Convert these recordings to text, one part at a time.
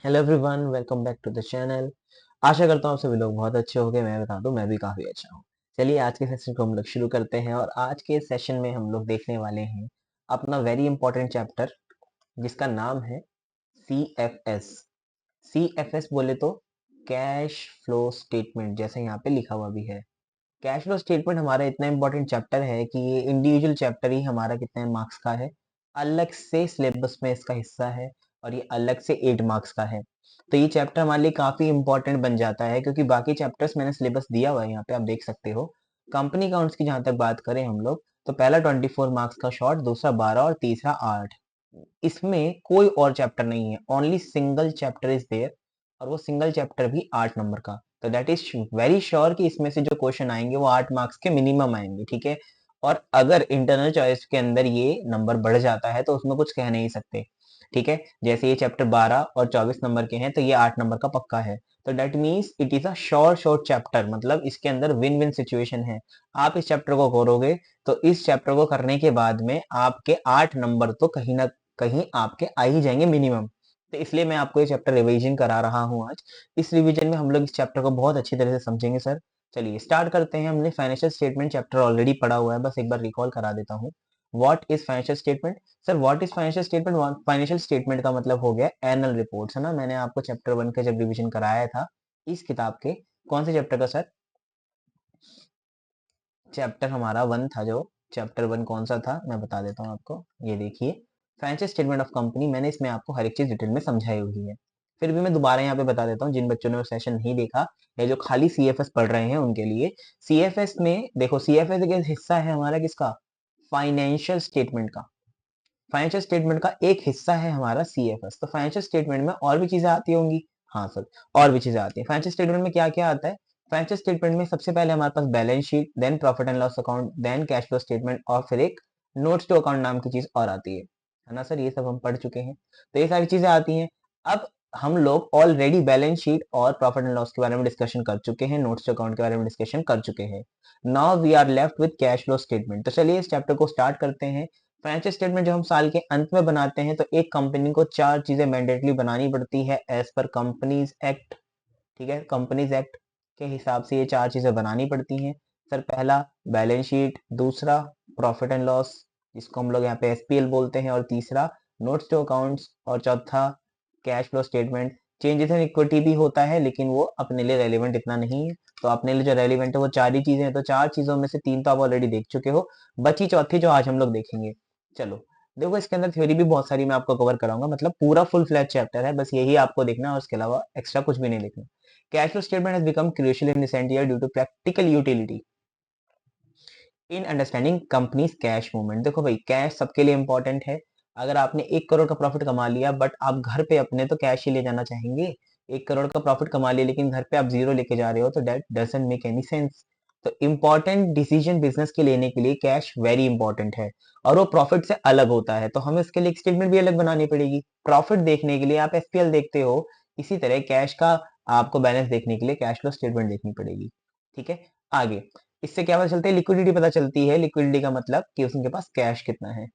Hello everyone, welcome back to the channel. आशा करता हूँ आप सभी लोग बहुत अच्छे होंगे। मैं बता दूं, मैं भी काफ़ी अच्छा हूँ। चलिए आज के सेशन को हम लोग शुरू करते हैं और आज के सेशन में हम लोग देखने वाले हैं अपना वेरी इंपॉर्टेंट चैप्टर जिसका नाम है C F S. C F S बोले तो कैश फ्लो स्टेटमेंट, जैसे यहाँ पे लिखा हुआ भी है। कैश फ्लो स्टेटमेंट हमारा इतना इंपॉर्टेंट चैप्टर है कि ये इंडिविजुअल चैप्टर ही हमारा कितने मार्क्स का है, अलग से सिलेबस में इसका हिस्सा है और ये अलग से 8 मार्क्स का है। तो ये चैप्टर हमारे लिए काफी इंपॉर्टेंट बन जाता है क्योंकि बाकी चैप्टर्स मैंने सिलेबस दिया हुआ है, यहाँ पे आप देख सकते हो। कंपनी अकाउंट्स की जहां तक बात करें हम लोग, तो पहला 24 मार्क्स का शॉर्ट, दूसरा 12 और तीसरा 8। इसमें कोई और चैप्टर नहीं है, only single chapter is there, और वो सिंगल चैप्टर भी 8 नंबर का। तो दैट इज वेरी श्योर कि इसमें से जो क्वेश्चन आएंगे वो 8 मार्क्स के मिनिमम आएंगे, ठीक है। और अगर इंटरनल चॉइस के अंदर ये नंबर बढ़ जाता है तो उसमें कुछ कह नहीं सकते, ठीक है। जैसे ये चैप्टर 12 और 24 नंबर के हैं तो ये 8 नंबर का पक्का है। तो that means it is a short chapter, मतलब इसके अंदर विन विन सिचुएशन है। आप इस चैप्टर को करोगे तो इस चैप्टर को करने के बाद में आपके 8 नंबर तो कहीं ना कहीं आपके आ ही जाएंगे मिनिमम। तो इसलिए मैं आपको ये चैप्टर रिवीजन करा रहा हूँ आज। इस रिवीजन में हम लोग इस चैप्टर को बहुत अच्छी तरह से समझेंगे सर। चलिए स्टार्ट करते हैं। हमने फाइनेंशियल स्टेटमेंट चैप्टर ऑलरेडी पढ़ा हुआ है, बस एक बार रिकॉल करा देता हूँ। What is financial statement? Sir what is financial statement? Financial statement का मतलब हो गया एनुअल रिपोर्ट्स, है ना। मैंने आपको चैप्टर 1 का जब रिवीजन कराया था इस किताब के, कौन से चैप्टर का सर? चैप्टर हमारा 1 था। जो चैप्टर 1 कौन सा था मैं बता देता हूँ आपको। ये देखिए, फाइनेंशियल स्टेटमेंट ऑफ कंपनी। मैंने इसमें आपको हर एक चीज डिटेल में समझाई हुई है। फिर भी मैं दोबारा यहाँ पे बता देता हूँ जिन बच्चों ने वो सेशन नहीं देखा या जो खाली सीएफएस पढ़ रहे हैं उनके लिए। सीएफएस में देखो, सीएफएस एक हिस्सा है हमारा किसका? फाइनेंशियल स्टेटमेंट का। फाइनेंशियल स्टेटमेंट का एक हिस्सा है हमारा सीएफएस। तो फाइनेंशियल स्टेटमेंट में और भी चीजें आती होंगी। हाँ सर, और भी चीजें आती हैं। फाइनेंशियल स्टेटमेंट में क्या क्या आता है? फाइनेंशियल स्टेटमेंट में सबसे पहले हमारे पास balance sheet, then profit and loss account, then cash flow statement और फिर एक नोट्स टू अकाउंट नाम की चीज और आती है ना सर। ये सब हम पढ़ चुके हैं, तो ये सारी चीजें आती हैं। अब हम लोग ऑलरेडी बैलेंस शीट और प्रॉफिट एंड लॉस के बारे में डिस्कशन कर चुके हैं, नोट्स टू अकाउंट के बारे में डिस्कशन कर चुके हैं। Now we are left with cash flow statement. तो चलिए इस चैप्टर को स्टार्ट करते हैं। फाइनेंशियल स्टेटमेंट जब हम साल के अंत में बनाते हैं तो एक कंपनी को 4 चीजें मैंडेटली बनानी पड़ती है एज पर कंपनीज एक्ट, ठीक है। कंपनीज एक्ट के हिसाब से ये 4 चीजें बनानी पड़ती हैं। सर पहला बैलेंस शीट, दूसरा प्रॉफिट एंड लॉस जिसको हम लोग यहाँ पे एसपीएल बोलते हैं, और तीसरा नोट्स टू अकाउंट्स, और चौथा cash flow statement. Changes in equity भी होता है लेकिन वो अपने लिए रेलिवेंट इतना नहीं है। तो अपने लिए जो रेलिवेंट है वो 4 ही चीजें हैं। तो 4 चीजों में से 3 तो आप ऑलरेडी देख चुके हो, बची चौथी जो आज हम लोग देखेंगे। चलो देखो, इसके अंदर थ्योरी भी बहुत सारी मैं आपको कवर कराऊंगा, मतलब पूरा फुल फ्लैट चैप्टर है, बस यही आपको देखना है और उसके अलावा एक्स्ट्रा कुछ भी नहीं देखना। Cash flow statement has become crucial in recent year due to practical utility in understanding companies cash movement. देखो भाई, कैश सबके लिए इंपॉर्टेंट है। अगर आपने 1 करोड़ का प्रॉफिट कमा लिया बट आप घर पे अपने तो कैश ही ले जाना चाहेंगे। 1 करोड़ का प्रॉफिट कमा लिया लेकिन घर पे आप जीरो लेके जा रहे हो, तो that doesn't make any sense. तो इंपॉर्टेंट डिसीजन बिजनेस के लेने के लिए कैश वेरी इंपॉर्टेंट है, और वो प्रॉफिट से अलग होता है। तो हमें उसके लिए एक स्टेटमेंट भी अलग बनानी पड़ेगी। प्रॉफिट देखने के लिए आप एसपीएल देखते हो, इसी तरह कैश का आपको बैलेंस देखने के लिए कैश फ्लो स्टेटमेंट देखनी पड़ेगी, ठीक है। आगे इससे क्या पता चलता है? लिक्विडिटी पता चलती है। लिक्विडिटी का मतलब कि उसके पास कैश कितना है।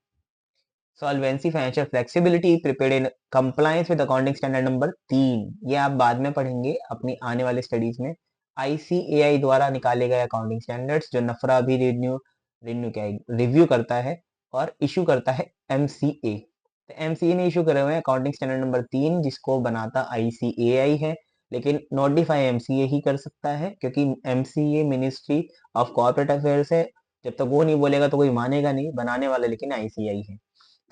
Solvency, financial flexibility, prepared in compliance with accounting standard number 3। ये आप बाद में पढ़ेंगे अपनी आने वाली स्टडीज में। आईसीएआई द्वारा निकाले गए अकाउंटिंग स्टैंडर्ड्स जो नफरा भी रिन्यू रिन्यू क्या रिव्यू करता है और इशू करता है एमसीए। तो एमसीए ने इशू करे हुए हैं अकाउंटिंग स्टैंडर्ड नंबर 3, जिसको बनाता आईसीएआई है, लेकिन नोटिफाई एमसीए ही कर सकता है क्योंकि MCA ministry of corporate affairs है। जब तक वो नहीं बोलेगा तो कोई मानेगा नहीं, बनाने वाला लेकिन आईसीआई है।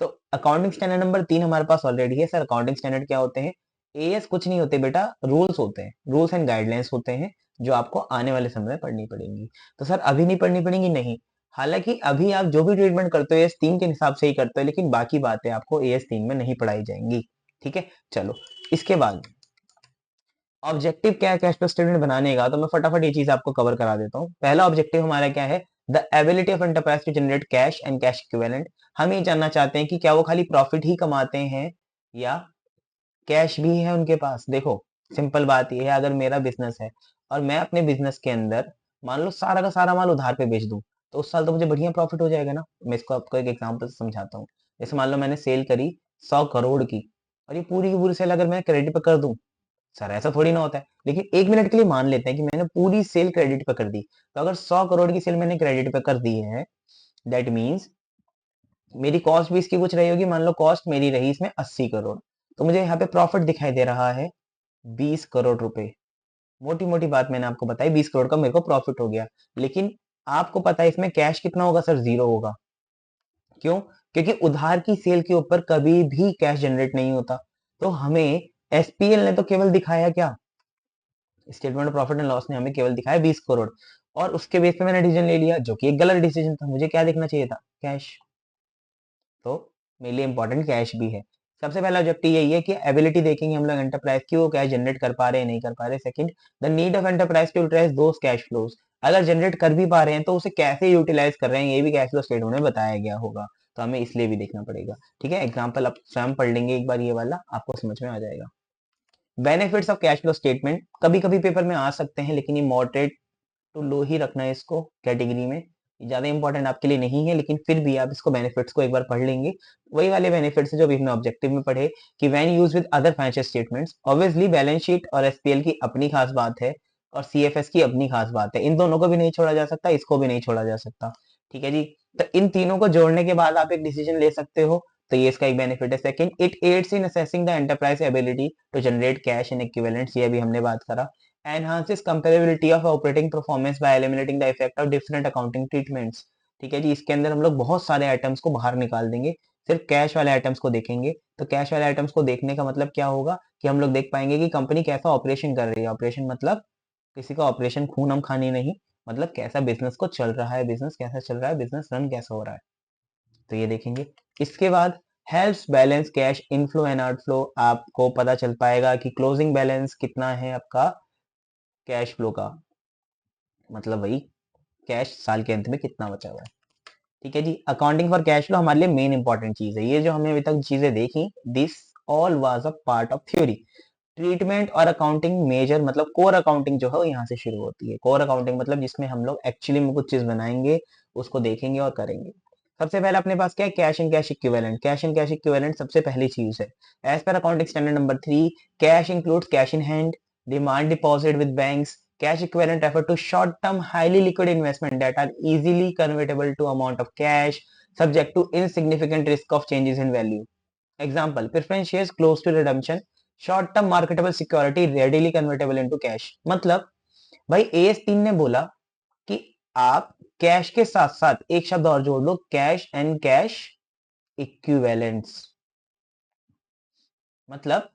तो अकाउंटिंग स्टैंडर्ड नंबर 3 हमारे पास ऑलरेडी है। सर अकाउंटिंग स्टैंडर्ड क्या होते हैं? एएस कुछ नहीं होते बेटा, रूल्स होते हैं, रूल्स एंड गाइडलाइंस होते हैं जो आपको आने वाले समय में पढ़नी पड़ेंगी। तो सर अभी नहीं पढ़नी पड़ेंगी? नहीं। हालांकि अभी आप जो भी ट्रीटमेंट करते हो एएस 3 के हिसाब से ही करते हो, लेकिन बाकी बातें आपको एएस 3 में नहीं पढ़ाई जाएंगी, ठीक है। चलो इसके बाद ऑब्जेक्टिव क्या है कैश फ्लो स्टेटमेंट बनाने का, तो मैं फटाफट ये चीज आपको कवर करा देता हूँ। पहला ऑब्जेक्टिव हमारा क्या है? The ability of enterprise to generate cash and cash equivalent. हम ये जानना चाहते हैं कि क्या वो खाली प्रॉफिट ही कमाते हैं या कैश भी है उनके पास। देखो सिंपल बात ये है, अगर मेरा बिजनेस है और मैं अपने बिजनेस के अंदर मान लो सारा का सारा माल उधार पे बेच दूं, तो उस साल तो मुझे बढ़िया प्रॉफिट हो जाएगा ना। मैं इसको आपको एक एग्जांपल से समझाता हूँ। जैसे मान लो मैंने सेल करी 100 करोड़ की, और ये पूरी की पूरी सेल अगर मैं क्रेडिट पे कर दूं, सर ऐसा थोड़ी ना होता है, लेकिन 1 मिनट के लिए मान लेते हैं कि मैंने पूरी सेल क्रेडिट पे कर दी। तो अगर 100 करोड़ की सेल मैंने क्रेडिट पे कर दी है, दैट मीन्स मेरी कॉस्ट भी इसकी कुछ रही होगी, मान लो कॉस्ट मेरी रही इसमें 80 करोड़, तो मुझे यहाँ पे प्रॉफिट दिखाई दे रहा है 20 करोड़ रुपए। मोटी मोटी बात मैंने आपको बताई, 20 करोड़ का मेरे को प्रॉफिट हो गया। लेकिन आपको पता है इसमें कैश कितना होगा सर? जीरो होगा। क्यों? क्योंकि उधार की सेल के ऊपर कभी भी कैश जनरेट नहीं होता। तो हमें एसपीएल ने तो केवल दिखाया क्या, statement of profit and loss ने हमें केवल दिखाया 20 करोड़, और उसके बेस पे मैंने डिसीजन ले लिया, जो कि एक गलत डिसीजन था। मुझे क्या देखना चाहिए था? कैश। तो मेरे लिए इंपॉर्टेंट कैश भी है। सबसे पहला ऑब्जेक्टिव यही है कि एबिलिटी देखेंगे हम लोग एंटरप्राइज की, वो कैश जनरेट कर पा रहे हैं नहीं कर पा रहे। Second, the need of enterprise to utilise those cash flows, अगर जनरेट कर भी पा रहे हैं तो उसे कैसे यूटिलाइज कर रहे हैं, ये भी कैश फ्लो स्टेटमेंट में बताया गया होगा। तो हमें इसलिए भी देखना पड़ेगा। ठीक है, एग्जाम्पल आप स्वयं पढ़ लेंगे एक बार, ये वाला आपको समझ में आ जाएगा। Benefits of cash flow statement कभी कभी पेपर में आ सकते हैं, लेकिन ये मॉडरेट टू लो ही रखना है इसको कैटेगरी में, ज्यादा इंपॉर्टेंट आपके लिए नहीं है, लेकिन फिर भी आप इसको बेनिफिट्स को एक बार पढ़ लेंगे। वही वाले बेनिफिट्स जो अभी हमने ऑब्जेक्टिव में पढ़े कि when use with other financial statements, obviously balance sheet और एसपीएल की अपनी खास बात है और सीएफएस की अपनी खास बात है, इन दोनों को भी नहीं छोड़ा जा सकता, इसको भी नहीं छोड़ा जा सकता। ठीक है जी, तो इन तीनों को जोड़ने के बाद आप एक डिसीजन ले सकते हो, तो ये इसका एक बेनिफिट है। Second, it aids in assessing the enterprise ability to generate cash in equivalents, ये भी हमने बात करा। enhances comparability of operating performance by eliminating the effect of different accounting treatments। ठीक है जी, इसके अंदर हम लोग बहुत सारे आइटम्स को बाहर निकाल देंगे, सिर्फ कैश वाले आइटम्स को देखेंगे। तो कैश वाले आइटम्स को देखने का मतलब क्या होगा कि हम लोग देख पाएंगे कि कंपनी कैसा ऑपरेशन कर रही है। ऑपरेशन मतलब किसी का ऑपरेशन खून हम खानी नहीं, मतलब कैसा बिजनेस को चल रहा है, बिजनेस कैसा चल रहा है, बिजनेस रन कैसा हो रहा है, तो ये देखेंगे। इसके बाद helps balance cash inflow and outflow, आपको पता चल पाएगा कि क्लोजिंग बैलेंस कितना है आपका कैश फ्लो का, मतलब वही कैश साल के अंत में कितना बचा हुआ है। ठीक है जी, अकाउंटिंग फॉर कैश फ्लो हमारे लिए मेन इंपॉर्टेंट चीज है। ये जो हमने अभी तक चीजें देखी, this all was a part of theory. Treatment और अकाउंटिंग मेजर मतलब कोर अकाउंटिंग जो है वो यहाँ से शुरू होती है। कोर अकाउंटिंग मतलब जिसमें हम लोग एक्चुअली में कुछ चीज बनाएंगे, उसको देखेंगे और करेंगे। सबसे पहले अपने पास क्या है? Cash and cash equivalent. Cash and cash equivalent सबसे पहली चीज है। As per accounting standard number 3, cash includes cash in hand, demand deposit with banks. Cash equivalent refer to short-term, highly liquid investment that are easily convertible to amount of cash, subject to insignificant risk of changes in value. Example: preference shares close to redemption, short-term marketable security readily convertible into cash। मतलब भाई AS3 ने बोला कि आप cash के साथ साथ एक शब्द और जोड़ लो, कैश एंड कैश इक्विवेलेंट्स। मतलब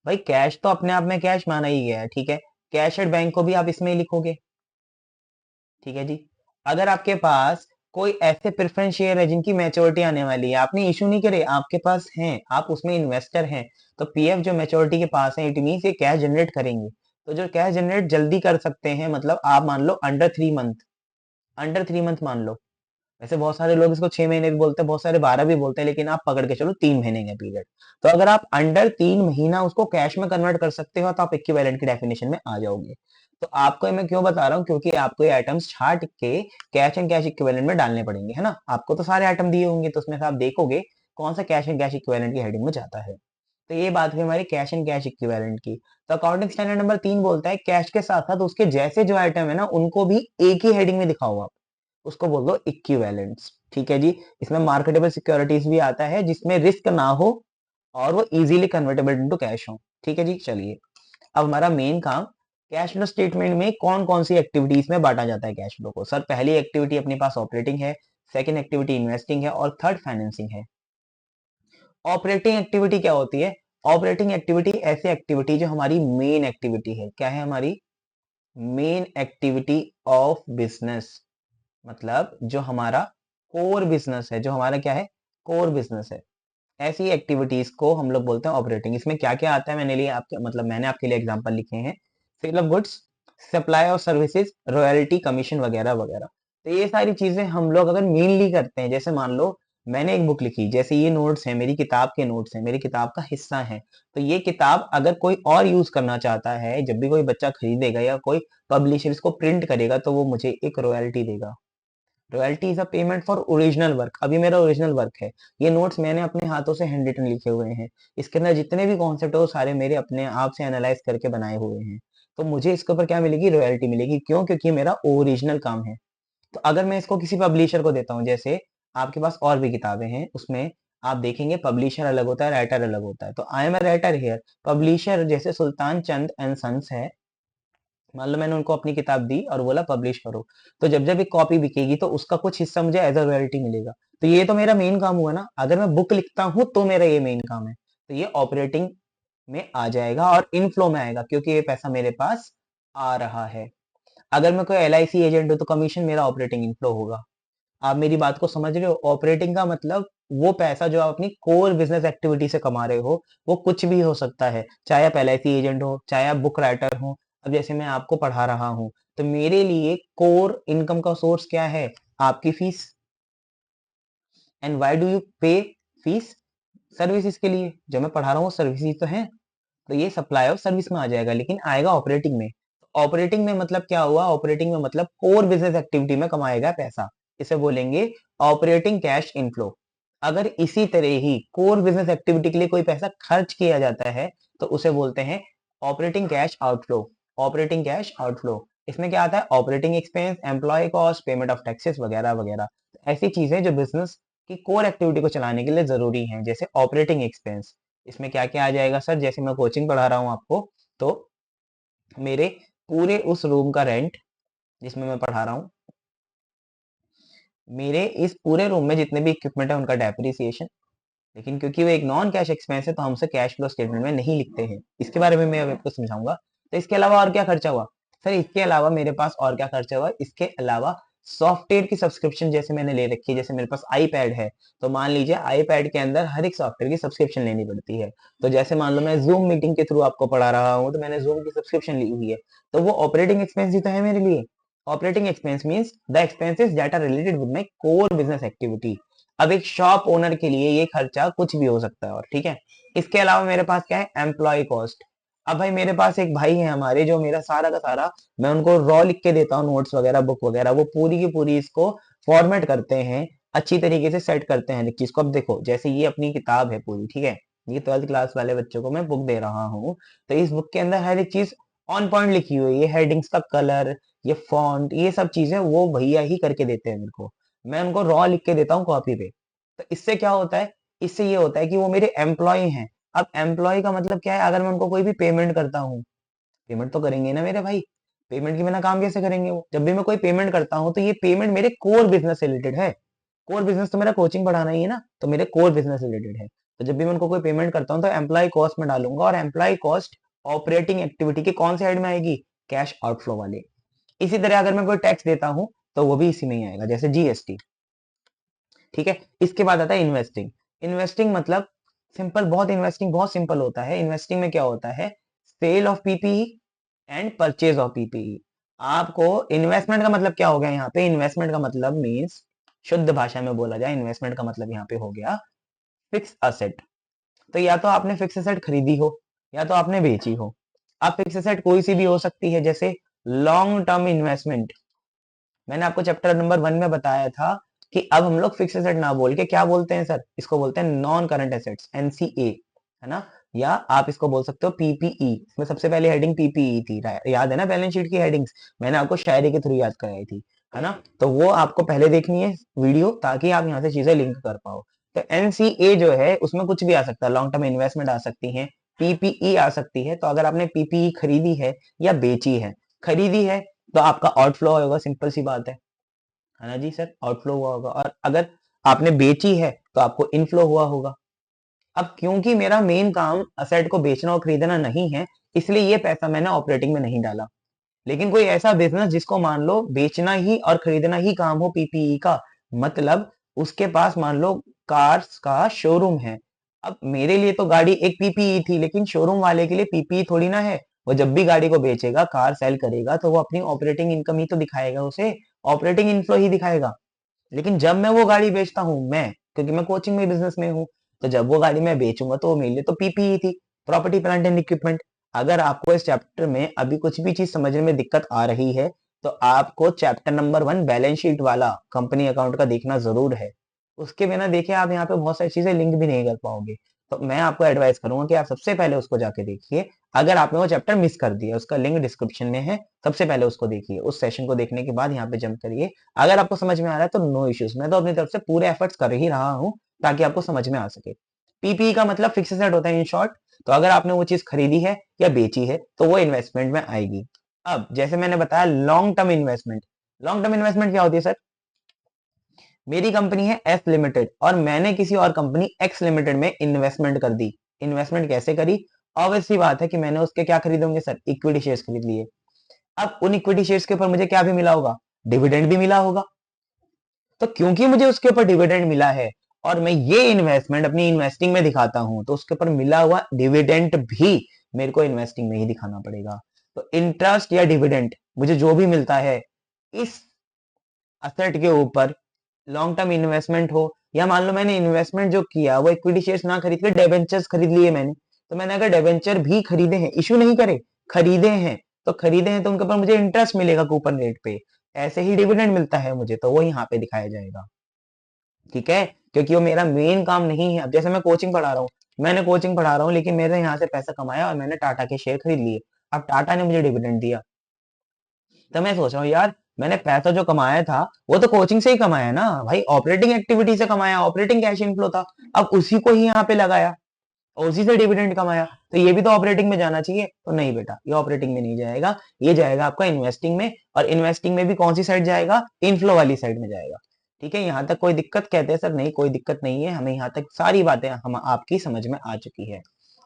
भाई कैश तो अपने आप में कैश माना ही गया है, ठीक है, कैश एट बैंक को भी आप इसमें ही लिखोगे। ठीक है जी, अगर आपके पास कोई ऐसे प्रेफरेंस शेयर है जिनकी मैच्योरिटी आने वाली है, आपने इशू नहीं करे, आपके पास हैं, आप उसमें इन्वेस्टर हैं, तो पीएफ जो मैच्योरिटी के पास है, इट मींस ये कैश जनरेट करेंगे। तो जो कैश जनरेट जल्दी कर सकते हैं, मतलब आप मान लो अंडर 3 मंथ, अंडर 3 मंथ मान लो। वैसे बहुत सारे लोग इसको 6 महीने भी बोलते हैं, बहुत सारे 12 भी बोलते हैं, लेकिन आप पकड़ के चलो 3 महीने का पीरियड। तो अगर आप अंडर 3 महीना उसको कैश में कन्वर्ट कर सकते हो, तो आप इक्विवेलेंट की डेफिनेशन में आ जाओगे। तो आपको मैं क्यों बता रहा हूँ, क्योंकि आपको ये आइटम्स छाट के कैश एंड कैश इक्विवेलेंट में डालने पड़ेंगे, है ना। आपको तो सारे आइटम दिए होंगे, तो उसमें से आप देखोगे कौन सा कैश एंड कैश इक्विवेलेंट की हेडिंग में जाता है। तो ये बात हुई हमारी कैश एंड कैश इक्विवेलेंट की। तो अकाउंटिंग स्टैंडर्ड नंबर 3 बोलता है कैश के साथ साथ उसके जैसे जो आइटम है ना, उनको भी एक ही हेडिंग में दिखाओ आप, उसको बोल दो इक्विवेलेंट्स। ठीक है जी, इसमें मार्केटेबल सिक्योरिटीज भी आता है जिसमें रिस्क ना हो और वो इजीली कन्वर्टेबल इनटू कैश हो। ठीक है जी, चलिए अब हमारा मेन काम, कैश फ्लो स्टेटमेंट में कौन कौन सी एक्टिविटीज में बांटा जाता है कैश फ्लो को। सर पहली एक्टिविटी अपने पास ऑपरेटिंग है, सेकंड एक्टिविटी इन्वेस्टिंग है और थर्ड फाइनेंसिंग है। ऑपरेटिंग एक्टिविटी क्या होती है? ऑपरेटिंग एक्टिविटी ऐसी एक्टिविटी जो हमारी मेन एक्टिविटी है। क्या है हमारी मेन एक्टिविटी ऑफ बिजनेस, मतलब जो हमारा कोर बिजनेस है, जो हमारा क्या है, कोर बिजनेस है। ऐसी एक्टिविटीज को हम लोग बोलते हैं ऑपरेटिंग। इसमें क्या क्या आता है, मैंने आपके लिए एग्जांपल लिखे हैं। Sale of goods, supply of services, royalty, commission वगैरह वगैरह। तो ये सारी चीजें हम लोग अगर मेनली करते हैं, जैसे मान लो मैंने एक बुक लिखी, जैसे ये नोट्स हैं, मेरी किताब के नोट्स हैं, मेरी किताब का हिस्सा है, तो ये किताब अगर कोई और यूज करना चाहता है, जब भी कोई बच्चा खरीदेगा या कोई पब्लिशर इसको प्रिंट करेगा, तो वो मुझे एक रॉयल्टी देगा। Royalty is a payment for original work. अभी मेरा ओरिजिनल वर्क है, ये नोट्स मैंने अपने हाथों से हैंड रिटन लिखे हुए हैं, इसके अंदर जितने भी कॉन्सेप्ट है वो सारे मेरे अपने आप से एनालाइज करके बनाए हुए हैं। तो मुझे इसके ऊपर क्या मिलेगी, रॉयल्टी मिलेगी। क्यों? क्योंकि ये मेरा ओरिजिनल काम है। तो अगर मैं इसको किसी पब्लिशर को देता हूँ, जैसे आपके पास और भी किताबें हैं, उसमें आप देखेंगे पब्लिशर अलग होता है, राइटर अलग होता है। तो I am a writer here. Publisher जैसे सुल्तान चंद एंड सन्स है, मान लो मैंने उनको अपनी किताब दी और बोला पब्लिश करो, तो जब जब एक कॉपी बिकेगी तो उसका कुछ हिस्सा मुझे एज अ रॉयल्टी मिलेगा। तो ये तो मेरा मेन काम हुआ ना। अगर मैं बुक लिखता हूँ तो मेरा ये मेन काम है, तो ये ऑपरेटिंग में आ जाएगा और इनफ्लो में आएगा, क्योंकि ये पैसा मेरे पास आ रहा है। अगर मैं कोई LIC एजेंट हूँ तो कमीशन मेरा ऑपरेटिंग इनफ्लो होगा। आप मेरी बात को समझ रहे हो? ऑपरेटिंग का मतलब वो पैसा जो आप अपनी कोर बिजनेस एक्टिविटी से कमा रहे हो, वो कुछ भी हो सकता है। चाहे आप LIC एजेंट हो, चाहे आप बुक राइटर हो। अब जैसे मैं आपको पढ़ा रहा हूँ, तो मेरे लिए कोर इनकम का सोर्स क्या है? आपकी fees. And why do you पे फीस? सर्विसेज के लिए। जो मैं पढ़ा रहा हूँ सर्विसेज तो है, तो ये सप्लाई ऑफ सर्विस में आ जाएगा, लेकिन आएगा ऑपरेटिंग में। ऑपरेटिंग में मतलब क्या हुआ? ऑपरेटिंग में मतलब कोर बिजनेस एक्टिविटी में कमाएगा पैसा, इसे बोलेंगे ऑपरेटिंग कैश इनफ्लो। अगर इसी तरह ही कोर बिजनेस एक्टिविटी के लिए कोई पैसा खर्च किया जाता है, तो उसे बोलते हैं operating cash outflow. Operating cash outflow, इसमें क्या आता है? Operating expense, employee cost, payment of taxes वगैरह वगैरह। ऐसी चीजें जो बिजनेस की कोर एक्टिविटी को चलाने के लिए जरूरी हैं, जैसे ऑपरेटिंग एक्सपेंस। इसमें क्या क्या आ जाएगा सर? जैसे मैं कोचिंग पढ़ा रहा हूँ आपको, तो मेरे पूरे उस रूम का रेंट जिसमें मैं पढ़ा रहा हूँ, मेरे इस पूरे रूम में जितने भी इक्विपमेंट है उनका डेप्रिसिएशन। लेकिन क्योंकि वो एक नॉन कैश एक्सपेंस है, तो हमसे कैश फ्लो स्टेटमेंट में नहीं लिखते हैं। इसके बारे में मैं अब आपको समझाऊंगा। तो इसके अलावा और क्या खर्चा हुआ सर? इसके अलावा मेरे पास और क्या खर्चा हुआ? इसके अलावा सॉफ्टवेयर की सब्सक्रिप्शन जैसे मैंने ले रखी है। जैसे मेरे पास आईपैड है, तो मान लीजिए आईपैड के अंदर हर एक सॉफ्टवेयर की सब्सक्रिप्शन लेनी पड़ती है। तो जैसे मान लो मैं जूम मीटिंग के थ्रू आपको पढ़ा रहा हूँ, तो मैंने जूम की सब्सक्रिप्शन ली हुई है, तो वो ऑपरेटिंग एक्सपेंस ही तो है मेरे लिए। Operating expense means the expenses that are related with my core business activity. अब एक शॉप ओनर के लिए ये खर्चा कुछ भी हो सकता है, और ठीक है। इसके अलावा मेरे पास क्या है? Employee cost. अब भाई मेरे पास एक भाई है हमारे, जो मेरा सारा का सारा, मैं उनको रॉ लिख के देता हूँ, नोट्स वगैरह बुक वगैरह, वो पूरी की पूरी इसको फॉर्मेट करते हैं, अच्छी तरीके से सेट करते हैं चीज को। अब देखो, जैसे ये अपनी किताब है पूरी, ठीक है, ये 12th क्लास वाले बच्चों को मैं बुक दे रहा हूँ, तो इस बुक के अंदर हर एक चीज ऑन पॉइंट लिखी हुई है। हेडिंग्स का कलर, ये फॉन्ट, ये सब चीजें वो भैया ही करके देते हैं मेरे को। मैं उनको रॉ लिख के देता हूँ कॉपी पे। तो इससे क्या होता है? इससे ये होता है कि वो मेरे एम्प्लॉय हैं। अब एम्प्लॉय का मतलब क्या है? अगर मैं उनको कोई भी पेमेंट करता हूँ, पेमेंट तो करेंगे ना मेरे भाई। पेमेंट के बिना काम कैसे करेंगे वो? जब भी मैं कोई पेमेंट करता हूँ, तो ये पेमेंट मेरे कोर बिजनेस से रिलेटेड है। कोर बिजनेस तो मेरा कोचिंग पढ़ाना ही है ना, तो मेरे कोर बिजनेस से रिलेटेड है। तो जब भी मैं उनको कोई पेमेंट करता हूँ, तो एम्प्लॉय कॉस्ट में डालूंगा, और एम्प्लॉय कॉस्ट ऑपरेटिंग एक्टिविटी के कौन से हेड में आएगी? कैश आउटफ्लो वाले। इसी तरह अगर मैं कोई टैक्स देता हूँ, तो वो भी इसी में ही आएगा, जैसे GST। ठीक है। इसके बाद आता है इन्वेस्टिंग। इन्वेस्टिंग मतलब सिंपल बहुत, इन्वेस्टिंग बहुत सिंपल होता है। इन्वेस्टिंग में क्या होता है? Sale of PPE and purchase of PPE। आपको इन्वेस्टमेंट का मतलब क्या हो गया यहाँ पे? इन्वेस्टमेंट का मतलब मीन्स, शुद्ध भाषा में बोला जाए, इन्वेस्टमेंट का मतलब यहाँ पे हो गया फिक्स असेट। तो या तो आपने फिक्स असेट खरीदी हो, या तो आपने बेची हो। अब फिक्स असेट कोई सी भी हो सकती है, जैसे लॉन्ग टर्म इन्वेस्टमेंट। मैंने आपको चैप्टर नंबर 1 में बताया था कि अब हम लोग फिक्स एसेट ना बोल के क्या बोलते हैं सर? इसको बोलते हैं नॉन करंट एसेट्स, NCA, है ना? या आप इसको बोल सकते हो PPE। इसमें सबसे पहले हेडिंग PPE थी, याद है ना? बैलेंस शीट की हेडिंग्स मैंने आपको शायरी के थ्रू याद कराई थी, है ना? तो वो आपको पहले देखनी है वीडियो, ताकि आप यहाँ से चीजें लिंक कर पाओ। तो NCA जो है, उसमें कुछ भी आ सकता है। लॉन्ग टर्म इन्वेस्टमेंट आ सकती है, PPE आ सकती है। तो अगर आपने PPE खरीदी है या बेची है, खरीदी है तो आपका आउटफ्लो होगा, सिंपल सी बात है ना जी सर? आउटफ्लो हुआ होगा। और अगर आपने बेची है, तो आपको इनफ्लो हुआ होगा। अब क्योंकि मेरा मेन काम असेट को बेचना और खरीदना नहीं है, इसलिए ये पैसा मैंने ऑपरेटिंग में नहीं डाला। लेकिन कोई ऐसा बिजनेस जिसको मान लो बेचना ही और खरीदना ही काम हो PPE का, मतलब उसके पास मान लो कार्स का शोरूम है। अब मेरे लिए तो गाड़ी एक PPE थी, लेकिन शोरूम वाले के लिए PPE थोड़ी ना है। वो जब भी गाड़ी को बेचेगा, कार सेल करेगा, तो वो अपनी ऑपरेटिंग इनकम ही तो दिखाएगा, उसे ऑपरेटिंग इनफ्लो ही दिखाएगा। लेकिन जब मैं वो गाड़ी बेचता हूँ, मैं, क्योंकि मैं कोचिंग में बिजनेस में हूँ, तो जब वो गाड़ी मैं बेचूंगा, तो वो मेरे लिए तो PPE थी, प्रॉपर्टी प्लांट एंड इक्विपमेंट। अगर आपको इस चैप्टर में अभी कुछ भी चीज समझने में दिक्कत आ रही है, तो आपको चैप्टर नंबर 1 बैलेंस शीट वाला कंपनी अकाउंट का देखना जरूर है। उसके बिना देखिए आप यहाँ पे बहुत सारी चीजें लिंक भी नहीं कर पाओगे। तो मैं आपको एडवाइस करूंगा कि आप सबसे पहले उसको जाके देखिए। अगर आपने वो चैप्टर मिस कर दिया, उसका लिंक डिस्क्रिप्शन में है, सबसे पहले उसको देखिए। उस सेशन को देखने के बाद यहाँ पे जंप करिए। अगर आपको समझ में आ रहा है तो नो इश्यूज, मैं तो अपनी तरफ से पूरे एफर्ट्स कर ही रहा हूँ ताकि आपको समझ में आ सके। पीपीई का मतलब फिक्स एसेट होता है इन शॉर्ट। तो अगर आपने वो चीज खरीदी है या बेची है तो वो इन्वेस्टमेंट में आएगी। अब जैसे मैंने बताया long term investment, long term investment क्या होती है सर? मेरी कंपनी है एस लिमिटेड और मैंने किसी और कंपनी एक्स लिमिटेड में इन्वेस्टमेंट कर दी। इन्वेस्टमेंट कैसे करी? ऑब्वियस सी बात है कि मैंने उसके क्या खरीदे होंगे सर? इक्विटी शेयर्स खरीद लिए। अब उन इक्विटी शेयर्स के ऊपर मुझे क्या भी मिला होगा? डिविडेंड भी मिला होगा। तो क्योंकि मुझे उसके ऊपर डिविडेंड मिला है और मैं ये इन्वेस्टमेंट अपनी इन्वेस्टिंग में दिखाता हूं, तो उसके ऊपर मिला हुआ डिविडेंड भी मेरे को इन्वेस्टिंग में ही दिखाना पड़ेगा। तो इंटरेस्ट या डिविडेंड मुझे जो भी मिलता है इस असेट के ऊपर, लॉन्ग टर्म इन्वेस्टमेंट हो या मान लो मैंने इन्वेस्टमेंट जो किया वो इक्विटी शेयर्स ना खरीद के डेबेंचर्स खरीद लिए मैंने, तो मैंने अगर डेबेंचर भी खरीदे हैं, इशू नहीं करे, खरीदे हैं, तो खरीदे हैं तो उनके ऊपर मुझे इंटरेस्ट मिलेगा कूपन रेट पे। ऐसे ही डिविडेंड मिलता है मुझे, तो वो यहाँ पे दिखाया जाएगा। ठीक है, क्योंकि वो मेरा मेन काम नहीं है। अब जैसे मैं कोचिंग पढ़ा रहा हूँ, मैंने कोचिंग पढ़ा रहा हूँ लेकिन मेरे यहाँ से पैसा कमाया और मैंने टाटा के शेयर खरीद लिए। अब टाटा ने मुझे डिविडेंड दिया, तो मैं सोच रहा हूँ यार मैंने पैसा जो कमाया था वो तो कोचिंग से ही कमाया ना भाई, ऑपरेटिंग एक्टिविटी से कमाया, ऑपरेटिंग कैश इनफ्लो था। अब उसी को ही यहाँ पे लगाया और उसी से डिविडेंड कमाया, तो ये भी तो ऑपरेटिंग में जाना चाहिए। तो नहीं बेटा, ये ऑपरेटिंग में नहीं जाएगा, ये जाएगा आपका इन्वेस्टिंग में। और इन्वेस्टिंग में भी कौन सी साइड जाएगा? इनफ्लो वाली साइड में जाएगा। ठीक है, यहाँ तक कोई दिक्कत? कहते हैं सर नहीं कोई दिक्कत नहीं है, हमें यहाँ तक सारी बातें हम आपकी समझ में आ चुकी है।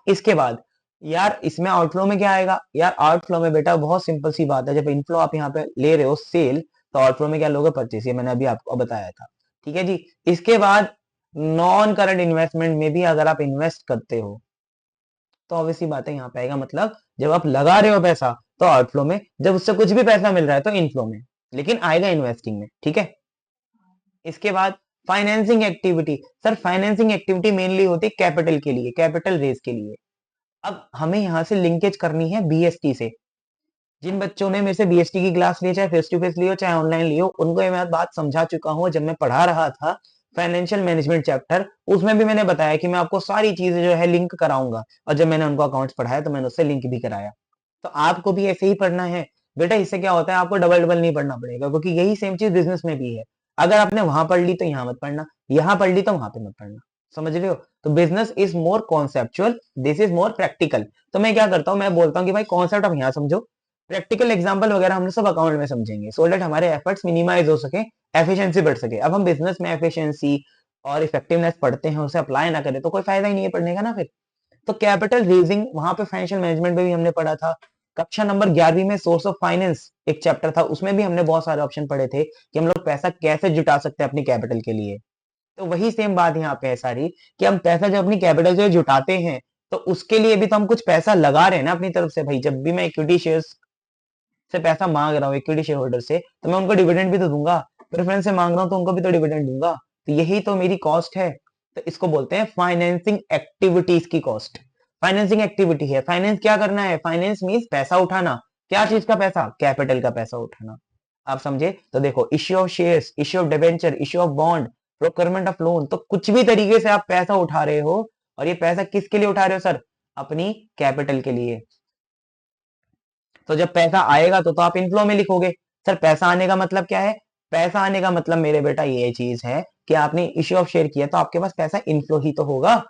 इसके बाद यार इसमें आउटफ्लो में क्या आएगा? यार आउटफ्लो में बेटा बहुत सिंपल सी बात है, जब इनफ्लो आप यहाँ पे ले रहे हो सेल, तो आउटफ्लो में क्या लोगे? परचेस। ये मैंने अभी आपको बताया था। ठीक है जी। इसके बाद नॉन करंट इन्वेस्टमेंट में भी अगर आप इन्वेस्ट करते हो तो ऑब्वियसली बात है यहाँ पे आएगा, मतलब जब आप लगा रहे हो पैसा तो आउटफ्लो में, जब उससे कुछ भी पैसा मिल रहा है तो इनफ्लो में, लेकिन आएगा इन्वेस्टिंग में। ठीक है। इसके बाद financing activity. Sir financing activity mainly होती है कैपिटल के लिए, कैपिटल रेज के लिए। अब हमें यहां से लिंकेज करनी है बीएसटी से। जिन बच्चों ने मेरे से बीएसटी की क्लास ली, चाहे फेस टू फेस लियो चाहे ऑनलाइन लियो, उनको ये मैं बात समझा चुका हूं। जब मैं पढ़ा रहा था फाइनेंशियल मैनेजमेंट चैप्टर, उसमें भी मैंने बताया कि मैं आपको सारी चीजें जो है लिंक कराऊंगा, और जब मैंने उनको अकाउंट्स पढ़ाया तो मैंने उससे लिंक भी कराया। तो आपको भी ऐसे ही पढ़ना है बेटा। इससे क्या होता है, आपको डबल डबल नहीं पढ़ना पड़ेगा, क्योंकि यही सेम चीज बिजनेस में भी है। अगर आपने वहां पढ़ ली तो यहाँ मत पढ़ना, यहाँ पढ़ ली तो वहां पे मत पढ़ना। समझ रहे हो? तो business is more conceptual, this is more practical. तो मैं क्या करता हूँ, मैं बोलता हूँ कि भाई कॉन्सेप्ट आप यहाँ समझो, प्रैक्टिकल एग्जांपल वगैरह हम लोग सब अकाउंट में समझेंगे, सो दैट हमारे एफर्ट्स मिनिमाइज हो सके, एफिशिएंसी बढ़ सके। अब हम बिजनेस में एफिशिएंसी और इफेक्टिवनेस पढ़ते हैं, उसे अप्लाई ना करें तो कोई फायदा ही नहीं है पढ़ने का ना फिर। तो कैपिटल रेजिंग वहां पे फाइनेंशियल मैनेजमेंट में भी हमने पढ़ा था। कक्षा नंबर 11वीं में सोर्स ऑफ फाइनेंस एक चैप्टर था, उसमें भी हमने बहुत सारे ऑप्शन पढ़े थे कि हम लोग पैसा कैसे जुटा सकते हैं अपनी कैपिटल के लिए। तो वही सेम बात यहाँ पे है सारी, कि हम पैसा जब अपनी कैपिटल से जुटाते हैं तो उसके लिए भी तो हम कुछ पैसा लगा रहे हैं ना अपनी तरफ से भाई। जब भी मैं इक्विटी शेयर्स से पैसा मांग रहा हूँ इक्विटी शेयर होल्डर से, तो मैं उनको डिविडेंड भी तो दूंगा। प्रेफरेंस से मांग रहा हूँ तो उनको भी तो डिविडेंड दूंगा। तो यही तो मेरी कॉस्ट है। तो इसको बोलते हैं फाइनेंसिंग एक्टिविटीज की कॉस्ट। फाइनेंसिंग एक्टिविटी है, फाइनेंस क्या करना है? फाइनेंस मीन्स पैसा उठाना। क्या चीज का पैसा? कैपिटल का पैसा उठाना। आप समझे? तो देखो, issue of shares, issue of debenture, issue of bond, procurement of loan, तो कुछ भी तरीके से आप पैसा उठा रहे हो। और ये पैसा किसके लिए उठा रहे हो सर? अपनी कैपिटल के लिए। तो जब पैसा आएगा तो आप इनफ्लो में लिखोगे। सर पैसा आने का मतलब क्या है? पैसा आने का मतलब मेरे बेटा ये चीज है कि आपने इश्यू ऑफ शेयर किया तो आपके पास पैसा इनफ्लो ही तो होगा,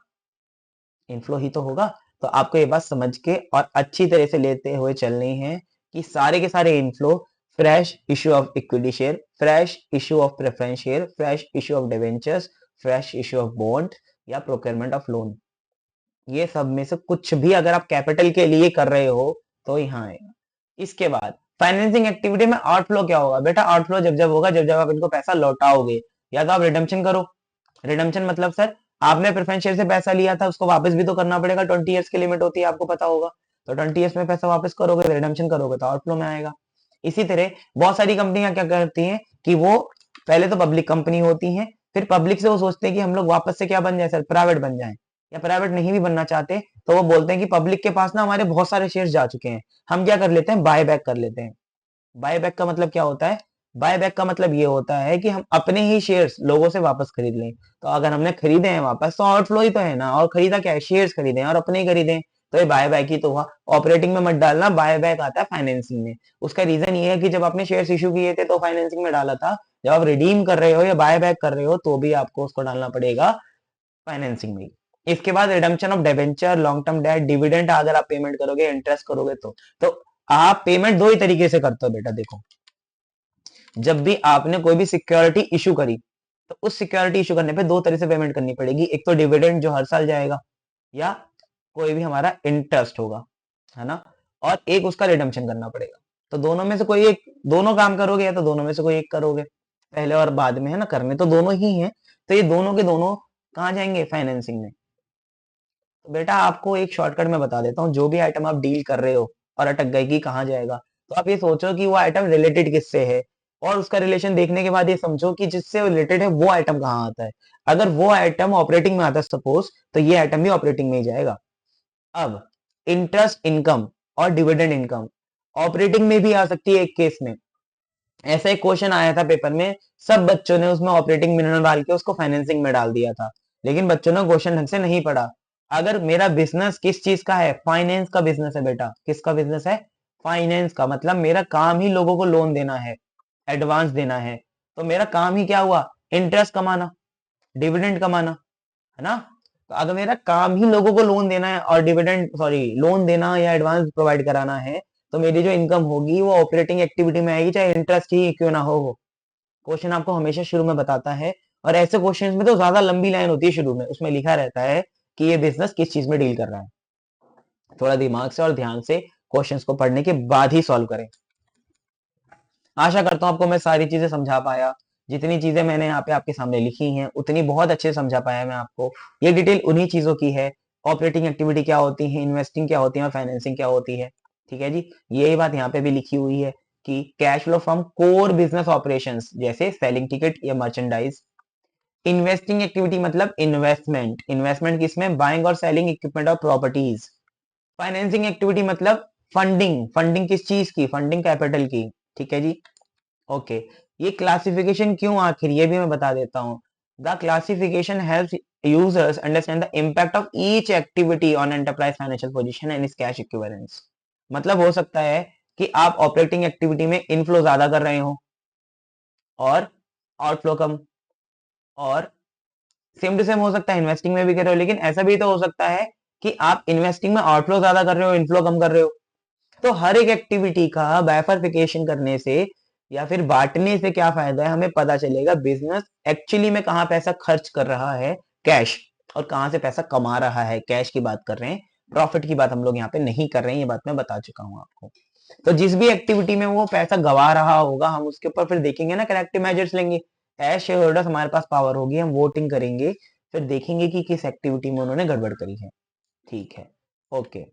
इनफ्लो ही तो होगा। तो आपको ये बात समझ के और अच्छी तरह से लेते हुए चलनी है कि सारे के सारे inflow, fresh issue of equity share, fresh issue of preference share, fresh issue of debentures, fresh issue of bond या प्रोक्योरमेंट ऑफ लोन, ये सब में से कुछ भी अगर आप कैपिटल के लिए कर रहे हो तो यहाँ आएगा। इसके बाद फाइनेंसिंग एक्टिविटी में आउटफ्लो क्या होगा? बेटा आउटफ्लो जब जब होगा जब जब आप इनको पैसा लौटाओगे, या तो आप रिडम्पशन करो। रिडम्पशन मतलब सर आपने प्रेफरेंस शेयर से पैसा लिया था, उसको वापस भी तो करना पड़ेगा, 20 ईयर्स की लिमिट होती है, आपको पता होगा। तो 20 ईयर्स में पैसा वापस करोगे, रिडम्पशन करोगे तो आउटफ्लो में आएगा। इसी तरह बहुत सारी कंपनियां क्या करती हैं कि वो पहले तो पब्लिक कंपनी होती हैं, फिर पब्लिक से वो सोचते हैं कि हम लोग वापस से क्या बन जाए सर? प्राइवेट बन जाए। या प्राइवेट नहीं भी बनना चाहते तो वो बोलते हैं कि पब्लिक के पास ना हमारे बहुत सारे शेयर जा चुके हैं, हम क्या कर लेते हैं? बाय बैक कर लेते हैं। बाय बैक का मतलब क्या होता है? बाय बैक का मतलब ये होता है कि हम अपने ही शेयर्स लोगों से वापस खरीद लें। तो अगर हमने खरीदे हैं वापस तो आउटफ्लो ही तो है ना, और खरीदा क्या है? शेयर्स खरीदे हैं और अपने ही खरीदे हैं, तो ये बाय बैक ही तो हुआ। ऑपरेटिंग में मत डालना, बाय बैक आता है फाइनेंसिंग में। उसका रीजन ये है कि जब आपने शेयर्स इशू किए थे तो फाइनेंसिंग में डाला था, जब आप रिडीम कर रहे हो या बाय बैक कर रहे हो तो भी आपको उसको डालना पड़ेगा फाइनेंसिंग में। इसके बाद redemption of debenture, long term debt, dividend अगर आप पेमेंट करोगे, इंटरेस्ट करोगे तो आप पेमेंट दो ही तरीके से करते हो बेटा। देखो, जब भी आपने कोई भी सिक्योरिटी इशू करी तो उस सिक्योरिटी इशू करने पे दो तरह से पेमेंट करनी पड़ेगी। एक तो डिविडेंड जो हर साल जाएगा, या कोई भी हमारा इंटरेस्ट होगा, है ना, और एक उसका रिडम्पशन करना पड़ेगा। तो दोनों में से कोई एक, दोनों काम करोगे या तो दोनों में से कोई एक करोगे, पहले और बाद में, है ना, करने तो दोनों ही हैं। तो ये दोनों के दोनों कहाँ जाएंगे? फाइनेंसिंग में। तो बेटा आपको एक शॉर्टकट में बता देता हूँ, जो भी आइटम आप डील कर रहे हो और अटक गए कि कहाँ जाएगा, तो आप ये सोचो कि वो आइटम रिलेटेड किससे है, और उसका रिलेशन देखने के बाद ये समझो कि जिससे रिलेटेड है वो आइटम कहाँ आता है। अगर वो आइटम ऑपरेटिंग में आता है सपोज, तो ये आइटम भी ऑपरेटिंग में ही जाएगा। अब इंटरेस्ट इनकम और डिविडेंड इनकम ऑपरेटिंग में भी आ सकती है एक केस में। ऐसा एक क्वेश्चन आया था पेपर में, सब बच्चों ने उसमें ऑपरेटिंग में डाल के उसको फाइनेंसिंग में डाल दिया था, लेकिन बच्चों ने क्वेश्चन ढंग से नहीं पढ़ा। अगर मेरा बिजनेस किस चीज का है? फाइनेंस का बिजनेस है बेटा। किसका बिजनेस है? फाइनेंस का। मतलब मेरा काम ही लोगों को लोन देना है, एडवांस देना है। तो मेरा काम ही क्या हुआ? इंटरेस्ट कमाना, डिविडेंड कमाना, है ना। तो अगर मेरा काम ही लोगों को लोन देना है और डिविडेंड, सॉरी, लोन देना या एडवांस प्रोवाइड कराना है, तो मेरी जो इनकम होगी वो ऑपरेटिंग एक्टिविटी में आएगी, चाहे इंटरेस्ट ही क्यों ना हो। क्वेश्चन आपको हमेशा शुरू में बताता है, और ऐसे क्वेश्चंस में तो ज्यादा लंबी लाइन होती है शुरू में, उसमें लिखा रहता है कि ये बिजनेस किस चीज में डील कर रहा है। थोड़ा दिमाग से और ध्यान से क्वेश्चंस को पढ़ने के बाद ही सॉल्व करें। आशा करता हूं आपको मैं सारी चीजें समझा पाया। जितनी चीजें मैंने यहाँ पे आपके सामने लिखी हैं उतनी बहुत अच्छे से समझा पाया मैं आपको। ये डिटेल उन्हीं चीजों की है, ऑपरेटिंग एक्टिविटी क्या होती है, इन्वेस्टिंग क्या होती है और फाइनेंसिंग क्या होती है। ठीक है जी, यही बात यहाँ पे भी लिखी हुई है कि cash flow from core business operations, जैसे सेलिंग टिकट या मर्चेंडाइज। इन्वेस्टिंग एक्टिविटी मतलब इन्वेस्टमेंट, इन्वेस्टमेंट किसमें? बाइंग और सेलिंग इक्विपमेंट और प्रॉपर्टीज। फाइनेंसिंग एक्टिविटी मतलब फंडिंग, फंडिंग किस चीज की? फंडिंग कैपिटल की। ठीक है जी, ओके। ये क्लासिफिकेशन क्यों आखिर, ये भी मैं बता देता हूँ। The classification helps users understand the impact of each activity on enterprise financial position and इस कैश इक्विवेलेंस। मतलब हो सकता है कि आप ऑपरेटिंग एक्टिविटी में इनफ्लो ज्यादा कर रहे हो और आउटफ्लो कम, और सेम टू सेम हो सकता है इन्वेस्टिंग में भी कर रहे हो, लेकिन ऐसा भी तो हो सकता है कि आप इन्वेस्टिंग में आउटफ्लो ज्यादा कर रहे हो, इनफ्लो कम कर रहे हो। तो हर एक एक्टिविटी का बाइफरफिकेशन करने से या फिर बांटने से क्या फायदा है, हमें पता चलेगा बिजनेस एक्चुअली में कहाँ पैसा खर्च कर रहा है, कैश, और कहाँ से पैसा कमा रहा है। कैश की बात कर रहे हैं, प्रॉफिट की बात हम लोग यहाँ पे नहीं कर रहे हैं, ये बात मैं बता चुका हूँ आपको। तो जिस भी एक्टिविटी में वो पैसा गवा रहा होगा, हम उसके ऊपर फिर देखेंगे ना, करेक्टिव मेजर्स लेंगे। एज शेयर होल्डर्स हमारे पास पावर होगी, हम वोटिंग करेंगे, फिर देखेंगे कि किस एक्टिविटी में उन्होंने गड़बड़ करी है। ठीक है, ओके।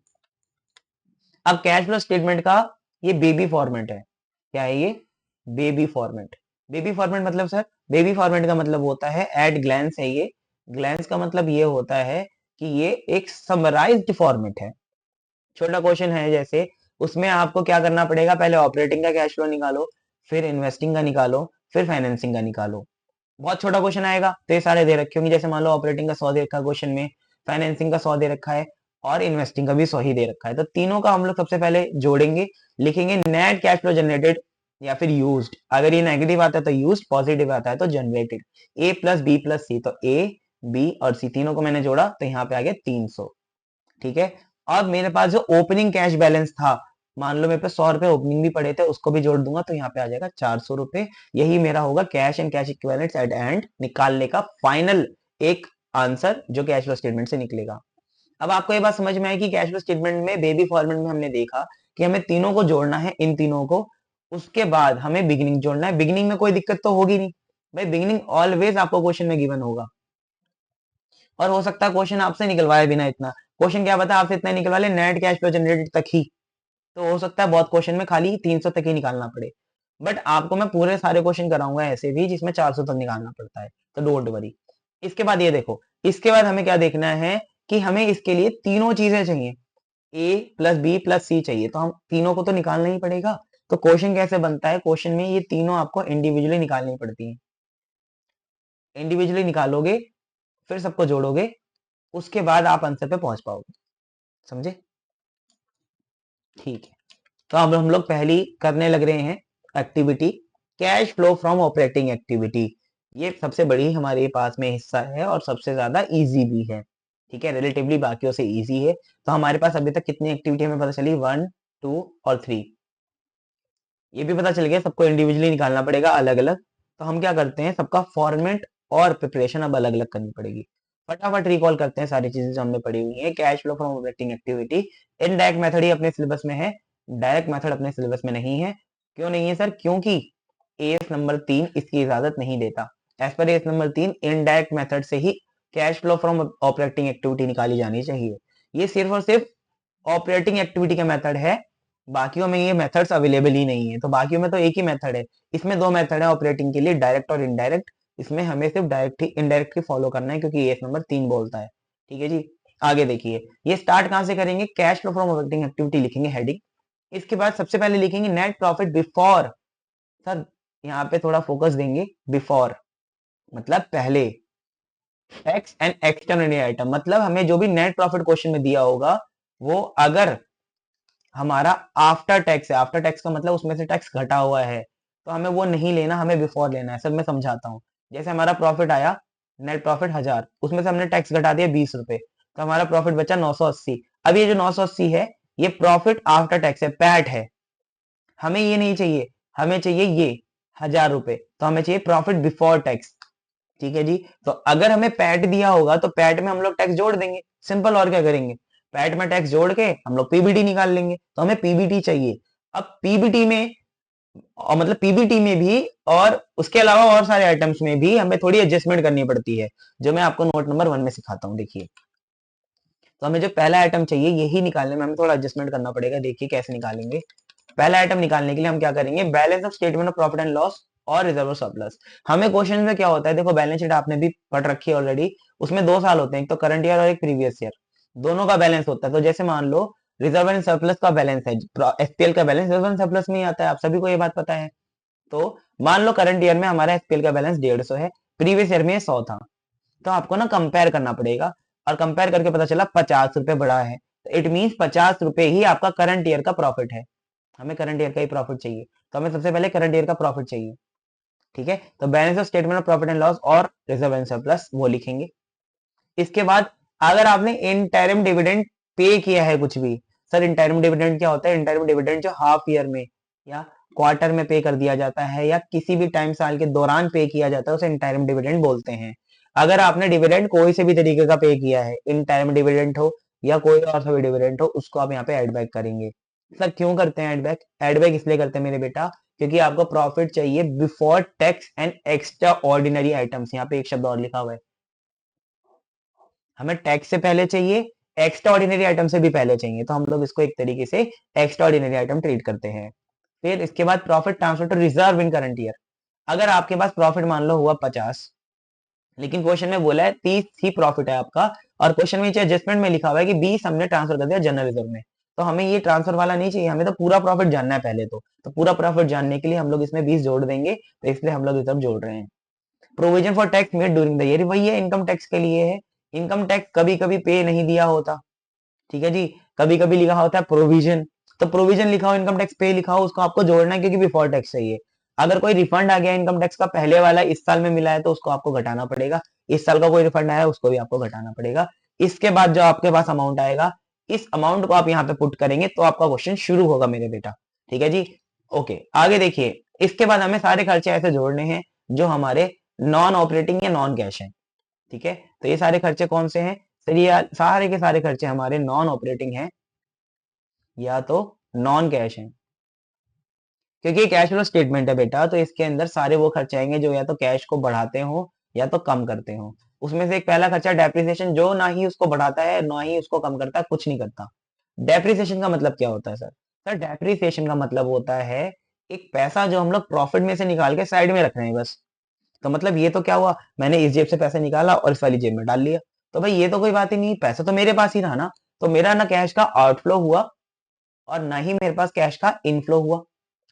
अब कैश फ्लो स्टेटमेंट का ये बेबी फॉर्मेट है। क्या है ये? Baby format. बेबी फॉर्मेट मतलब सर, बेबी फॉर्मेट का मतलब होता है एट ग्लैंस है ये। ग्लैंस का मतलब ये होता है कि ये एक समराइज्ड फॉर्मेट है। छोटा क्वेश्चन है जैसे, उसमें आपको क्या करना पड़ेगा? पहले ऑपरेटिंग का कैश फ्लो निकालो, फिर इन्वेस्टिंग का निकालो, फिर फाइनेंसिंग का निकालो। बहुत छोटा क्वेश्चन आएगा तो ये सारे दे रखे होंगे, जैसे मान लो ऑपरेटिंग का 100 दे रखा है क्वेश्चन में, फाइनेंसिंग का 100 दे रखा है, और इन्वेस्टिंग का भी 100 ही दे रखा है। तो तीनों का हम लोग सबसे पहले जोड़ेंगे, लिखेंगे नेट कैश फ्लो जनरेटेड या फिर यूज्ड। अगर ये नेगेटिव आता है तो यूज्ड, पॉजिटिव आता है तो जनरेटेड। ए प्लस बी प्लस सी, तो ए बी और सी तीनों को मैंने जोड़ा तो यहाँ पे आ गया 300। ठीक है, अब मेरे पास जो ओपनिंग कैश बैलेंस था, मान लो मेरे पे 100 रुपए ओपनिंग भी पड़े थे, उसको भी जोड़ दूंगा तो यहाँ पे आ जाएगा 400 रुपए। यही मेरा होगा cash and cash equivalents at end निकालने का फाइनल एक आंसर, जो कैश फ्लो स्टेटमेंट से निकलेगा। अब आपको ये बात समझ में आई कि कैश फ्लो स्टेटमेंट में बेबी फॉर्मेट में हमने देखा कि हमें तीनों को जोड़ना है, इन तीनों को। उसके बाद हमें बिगिनिंग जोड़ना है। बिगिनिंग में कोई दिक्कत तो होगी नहीं भाई, बिगिनिंग ऑलवेज आपको क्वेश्चन में गिवन होगा, और हो सकता है क्वेश्चन आपसे निकलवाए बिना इतना। क्वेश्चन क्या बता, आपसे इतना निकलवा ले नेट कैश फ्लो जनरेटेड तक ही, तो हो सकता है बहुत क्वेश्चन में खाली 300 तक ही निकालना पड़े। बट आपको मैं पूरे सारे क्वेश्चन कराऊंगा ऐसे भी जिसमें 400 तक निकालना पड़ता है, तो डोंट वरी। इसके बाद ये देखो, इसके बाद हमें क्या देखना है कि हमें इसके लिए तीनों चीजें चाहिए, ए प्लस बी प्लस सी चाहिए, तो हम तीनों को तो निकालना ही पड़ेगा। तो क्वेश्चन कैसे बनता है, क्वेश्चन में ये तीनों आपको इंडिविजुअली निकालनी पड़ती है। इंडिविजुअली निकालोगे, फिर सबको जोड़ोगे, उसके बाद आप आंसर पे पहुंच पाओगे। समझे? ठीक है, तो अब हम लोग पहली करने लग रहे हैं activity, cash flow from operating activity. ये सबसे बड़ी हमारे पास में हिस्सा है और सबसे ज्यादा इजी भी है। ठीक है, रिलेटिवली बाकियों से इजी है। तो हमारे पास अभी तक कितनी एक्टिविटी हमें पता चली, 1, 2 और 3। ये भी पता चल गया सबको इंडिविजुअली निकालना पड़ेगा अलग अलग। तो हम क्या करते हैं, सबका फॉर्मेट और प्रिपरेशन अब अलग अलग करनी पड़ेगी। फटाफट रिकॉल करते हैं सारी चीजें जो हमने पढ़ी हुई है। Cash flow from operating activity, indirect method ही अपने सिलेबस में है, डायरेक्ट मेथड अपने सिलेबस में नहीं है। क्यों नहीं है सर? क्योंकि एएस नंबर 3 इसकी इजाजत नहीं देता। As per as number 3 indirect method से ही cash flow from operating activity निकाली जानी चाहिए। ये सिर्फ और सिर्फ ऑपरेटिंग एक्टिविटी का मेथड है, बाकियों में ये मेथड्स अवेलेबल ही नहीं है। तो बाकियों में तो एक ही मेथड है, इसमें दो मेथड है ऑपरेटिंग के लिए, डायरेक्ट और इनडायरेक्ट। इसमें हमें सिर्फ डायरेक्ट ही इनडायरेक्ट ही फॉलो करना है, क्योंकि एएस नंबर 3 बोलता है। ठीक है जी, आगे देखिए, ये स्टार्ट कहां से करेंगे, cash flow from operating activity लिखेंगे हेडिंग। इसके बाद सबसे पहले लिखेंगे नेट प्रॉफिट बिफोर। सर यहाँ पे थोड़ा फोकस देंगे, बिफोर मतलब पहले, टैक्स एंड एक्सटर्नरी आइटम मतलब हमें जो भी नेट प्रॉफिट क्वेश्चन में दिया होगा, वो अगर हमारा आफ्टर टैक्स है, आफ्टर टैक्स का मतलब उसमें से टैक्स घटा हुआ है, तो हमें वो नहीं लेना, हमें बिफोर लेना है। सर मैं समझाता हूँ, जैसे हमारा प्रॉफिट आया, नेट प्रॉफिट 1000, उसमें से हमने टैक्स घटा दिया 20 रुपए, तो हमारा प्रॉफिट बचा 980। अब ये जो 980 है, ये प्रॉफिट आफ्टर टैक्स है, पैट है। हमें ये नहीं चाहिए, हमें चाहिए ये 1000 रुपए, तो हमें चाहिए प्रॉफिट बिफोर टैक्स। ठीक है जी, तो अगर हमें पैट दिया होगा तो पैट में हम लोग टैक्स जोड़ देंगे, सिंपल। और क्या करेंगे, पैट में टैक्स जोड़ के हम लोग पीबीटी निकाल लेंगे। तो हमें पीबीटी चाहिए। अब पीबीटी में, और मतलब पीबीटी में भी और उसके अलावा और सारे आइटम्स में भी हमें थोड़ी एडजस्टमेंट करनी पड़ती है, जो मैं आपको नोट नंबर 1 में सिखाता हूँ। देखिए, तो हमें जो पहला आइटम चाहिए यही निकालने में हमें थोड़ा एडजस्टमेंट करना पड़ेगा। देखिए कैसे निकालेंगे। पहला आइटम निकालने के लिए हम क्या करेंगे, balance of statement of profit and loss और रिजर्व सरप्लस। हमें क्वेश्चन में क्या होता है, देखो बैलेंस शीट आपने भी पढ़ रखी है ऑलरेडी, उसमें 2 साल होते हैं, एक तो करंट ईयर और एक प्रीवियस ईयर, दोनों का बैलेंस होता है। तो जैसे मान लो रिजर्व एंड सरप्लस का बैलेंस है, एसपीएल का बैलेंस रिजर्व एंड सरप्लस में ही आता है, आप सभी को ये बात पता है। तो मान लो करंट ईयर में हमारा एसपीएल का बैलेंस 150 है, प्रीवियस ईयर में 100 था। तो आपको ना कंपेयर करना पड़ेगा, और कंपेयर करके पता चला 50 रुपए बढ़ा है, तो इट मीन 50 रुपए ही आपका करंट ईयर का प्रॉफिट है। हमें करंट ईयर का ही प्रॉफिट चाहिए, तो हमें सबसे पहले करंट ईयर का प्रॉफिट चाहिए। ठीक है, तो balance of statement of profit and loss और रिजर्व एंड सरप्लस वो लिखेंगे। इसके बाद अगर आपने इंटरिम डिविडेंड पे किया है कुछ भी, सर इंटरिम डिविडेंड क्या होता है, इंटरिम डिविडेंड जो हाफ ईयर में या क्वार्टर में पे कर दिया जाता है, या किसी भी टाइम साल के दौरान पे किया जाता है, उसे इंटरिम डिविडेंड बोलते हैं। अगर आपने डिविडेंड कोई से भी तरीके का पे किया है, इंटरिम डिविडेंड हो या कोई और सा भी डिविडेंड हो, उसको आप यहाँ पे एड बैक करेंगे। सर क्यों करते हैं एड बैक, एड बैक इसलिए करते हैं मेरे बेटा, क्योंकि आपको प्रॉफिट चाहिए before tax and extra ordinary items. यहाँ पे एक शब्द और लिखा हुआ है, हमें टैक्स से पहले चाहिए, एक्स्ट्रा ऑर्डिनरी आइटम से भी पहले चाहिए, तो हम लोग इसको एक तरीके से एक्स्ट्रा ऑर्डिनरी आइटम ट्रीट करते हैं। फिर इसके बाद profit transfer to reserve in current year. अगर आपके पास प्रॉफिट मान लो हुआ 50, लेकिन क्वेश्चन में बोला है 30 ही प्रॉफिट है आपका, और क्वेश्चन में एडजस्टमेंट में लिखा हुआ है कि 20 हमने ट्रांसफर कर दिया जनरल रिजर्व में, तो हमें ये ट्रांसफर वाला नहीं चाहिए, हमें तो पूरा प्रॉफिट जानना है पहले। तो पूरा प्रॉफिट जानने के लिए हम लोग इसमें 20 जोड़ देंगे, तो इसलिए हम लोग रिजर्व जोड़ रहे हैं। Provision for tax made during the year, वही है इनकम टैक्स के लिए है। इनकम टैक्स कभी कभी पे नहीं दिया होता, ठीक है जी, कभी कभी लिखा होता है प्रोविजन, तो प्रोविजन लिखा हो, इनकम टैक्स पे लिखा हो, उसको आपको जोड़ना है, क्योंकि बिफोर टैक्स चाहिए। अगर कोई रिफंड आ गया इनकम टैक्स का पहले वाला इस साल में मिला है, तो उसको आपको घटाना पड़ेगा। इस साल का कोई रिफंड आया उसको भी आपको घटाना पड़ेगा। इसके बाद जो आपके पास अमाउंट आएगा, इस अमाउंट को आप यहाँ पे पुट करेंगे, तो आपका क्वेश्चन शुरू होगा मेरे बेटा। ठीक है जी, ओके आगे देखिए। इसके बाद हमें सारे खर्चे ऐसे जोड़ने हैं जो हमारे नॉन ऑपरेटिंग या नॉन कैश है। ठीक है, तो ये सारे खर्चे कौन से हैं सर, ये सारे के सारे खर्चे हमारे नॉन ऑपरेटिंग हैं या तो नॉन कैश हैं, क्योंकि ये कैश फ्लो स्टेटमेंट है बेटा, तो इसके अंदर सारे वो खर्चे आएंगे जो या तो कैश को बढ़ाते हो या तो कम करते हो। उसमें से एक पहला खर्चा डेप्रिसिएशन, जो ना ही उसको बढ़ाता है ना ही उसको कम करता है, कुछ नहीं करता। डेप्रिसिएशन का मतलब क्या होता है सर, सर डेप्रिसिएशन का मतलब होता है एक पैसा जो हम लोग प्रॉफिट में से निकाल के साइड में रख रहे हैं बस। तो मतलब ये तो क्या हुआ, मैंने इस जेब से पैसा निकाला और इस वाली जेब में डाल लिया, तो भाई ये तो कोई बात ही नहीं, पैसा तो मेरे पास ही रहा ना। तो मेरा ना कैश का आउटफ्लो हुआ और ना ही मेरे पास कैश का इनफ्लो हुआ।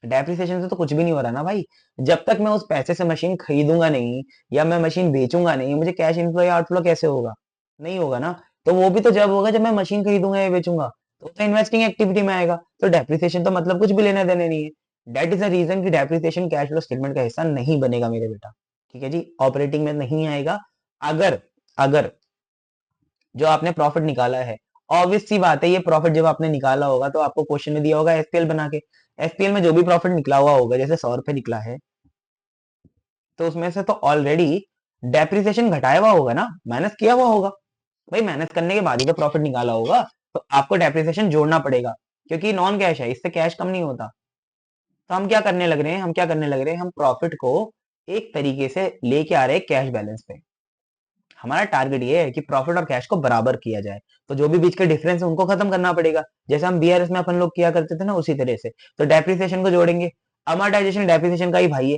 डेप्रिसिएशन से तो कुछ भी नहीं हो रहा ना भाई। जब तक मैं उस पैसे से मशीन खरीदूंगा नहीं या मैं मशीन बेचूंगा नहीं, मुझे कैश इनफ्लो या आउटफ्लो कैसे होगा? नहीं होगा ना। तो वो भी तो जब होगा जब मैं मशीन खरीदूंगा या बेचूंगा, तो इन्वेस्टिंग एक्टिविटी में आएगा। तो डेप्रिसिएशन तो मतलब कुछ भी लेने देने नहीं है। दैट इज द रीजन कि डेप्रिसिएशन कैश फ्लो स्टेटमेंट का हिस्सा नहीं बनेगा मेरे बेटा। ठीक है जी, ऑपरेटिंग में नहीं आएगा। अगर अगर जो आपने प्रॉफिट निकाला है, ऑब्वियस सी बात है, ये प्रॉफिट जब आपने निकाला होगा तो आपको क्वेश्चन में दिया होगा एसपीएल बना के। एसपीएल में जो भी प्रॉफिट निकला हुआ होगा, जैसे 100 रुपए निकला है, तो उसमें से तो ऑलरेडी डेप्रिसिएशन घटाया हुआ होगा ना, माइनस किया हुआ होगा। भाई माइनस करने के बाद ही तो प्रॉफिट निकाला होगा, तो आपको डेप्रिसिएशन जोड़ना पड़ेगा, क्योंकि नॉन कैश है, इससे कैश कम नहीं होता। तो हम क्या करने लग रहे हैं, हम प्रॉफिट को एक तरीके से लेके आ रहे हैं कैश बैलेंस पे। हमारा टारगेट ये है कि प्रॉफिट और कैश को बराबर किया जाए। तो जो भी बीच के डिफरेंस है उनको खत्म करना पड़ेगा, जैसे हम बीआरएस में अपन लोग किया करते थे ना, उसी तरह से। तो डेप्रिसिएशन को जोड़ेंगे। अमोर्टाइजेशन डेप्रिसिएशन का ही भाई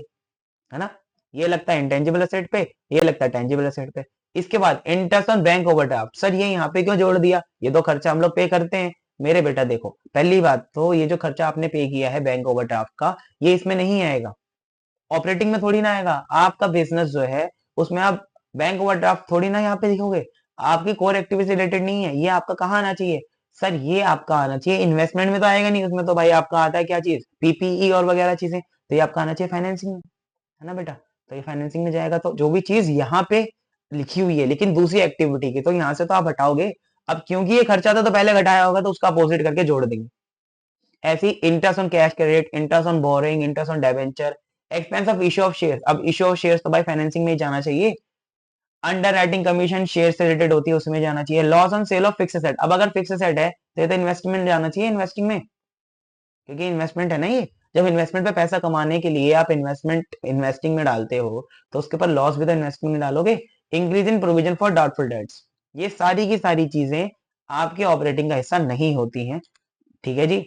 है ना। ये लगता है इंटेंजिबल एसेट पे, ये लगता है टेंजिबल एसेट पे। इसके बाद interest on bank overdraft. Sir ये यहाँ पे क्यों जोड़ दिया? ये तो खर्चा हम लोग पे करते हैं। मेरे बेटा देखो, पहली बात तो ये जो खर्चा आपने पे किया है बैंक ओवरड्राफ्ट का, ये इसमें नहीं आएगा। ऑपरेटिंग में थोड़ी ना आएगा। आपका बिजनेस जो है उसमें आप बैंक ओवरड्राफ्ट थोड़ी ना यहाँ पे दिखोगे। आपकी कोर एक्टिविटी से रिलेटेड नहीं है। ये आपका कहाँ आना चाहिए? सर ये आपका आना चाहिए इन्वेस्टमेंट में, तो आएगा नहीं। उसमें तो भाई आपका आता है क्या चीज, पीपीई और वगैरह चीजें। तो ये आपका आना चाहिए फाइनेंसिंग में, है ना बेटा। तो ये फाइनेंसिंग में जाएगा। तो जो भी चीज यहाँ पे लिखी हुई है लेकिन दूसरी एक्टिविटी की, तो यहाँ से तो आप हटाओगे। अब क्योंकि ये खर्चा था तो पहले घटाया होगा, तो उसका अपोजिट करके जोड़ देंगे। ऐसी interest on cash credit, interest on boring, interest on debenture, expense of issue of share. अब इश्यू ऑफ शेयर तो भाई फाइनेंसिंग में ही जाना चाहिए। अंडर राइटिंग कमीशन शेयर से रिलेटेड होती है, उसमें जाना चाहिए। Loss on sale of fix asset. अब अगर फिक्स एसेट है तो ये तो इन्वेस्टमेंट जाना चाहिए, इन्वेस्टिंग में, क्योंकि इन्वेस्टमेंट है ना ये। जब इन्वेस्टमेंट पे पैसा कमाने के लिए आप इन्वेस्टिंग में डालते हो, तो उसके ऊपर लॉस भी तो इन्वेस्टमेंट में डालोगे। Increase in provision for doubtful debts. ये सारी की सारी चीजें आपके ऑपरेटिंग का हिस्सा नहीं होती हैं। ठीक है जी,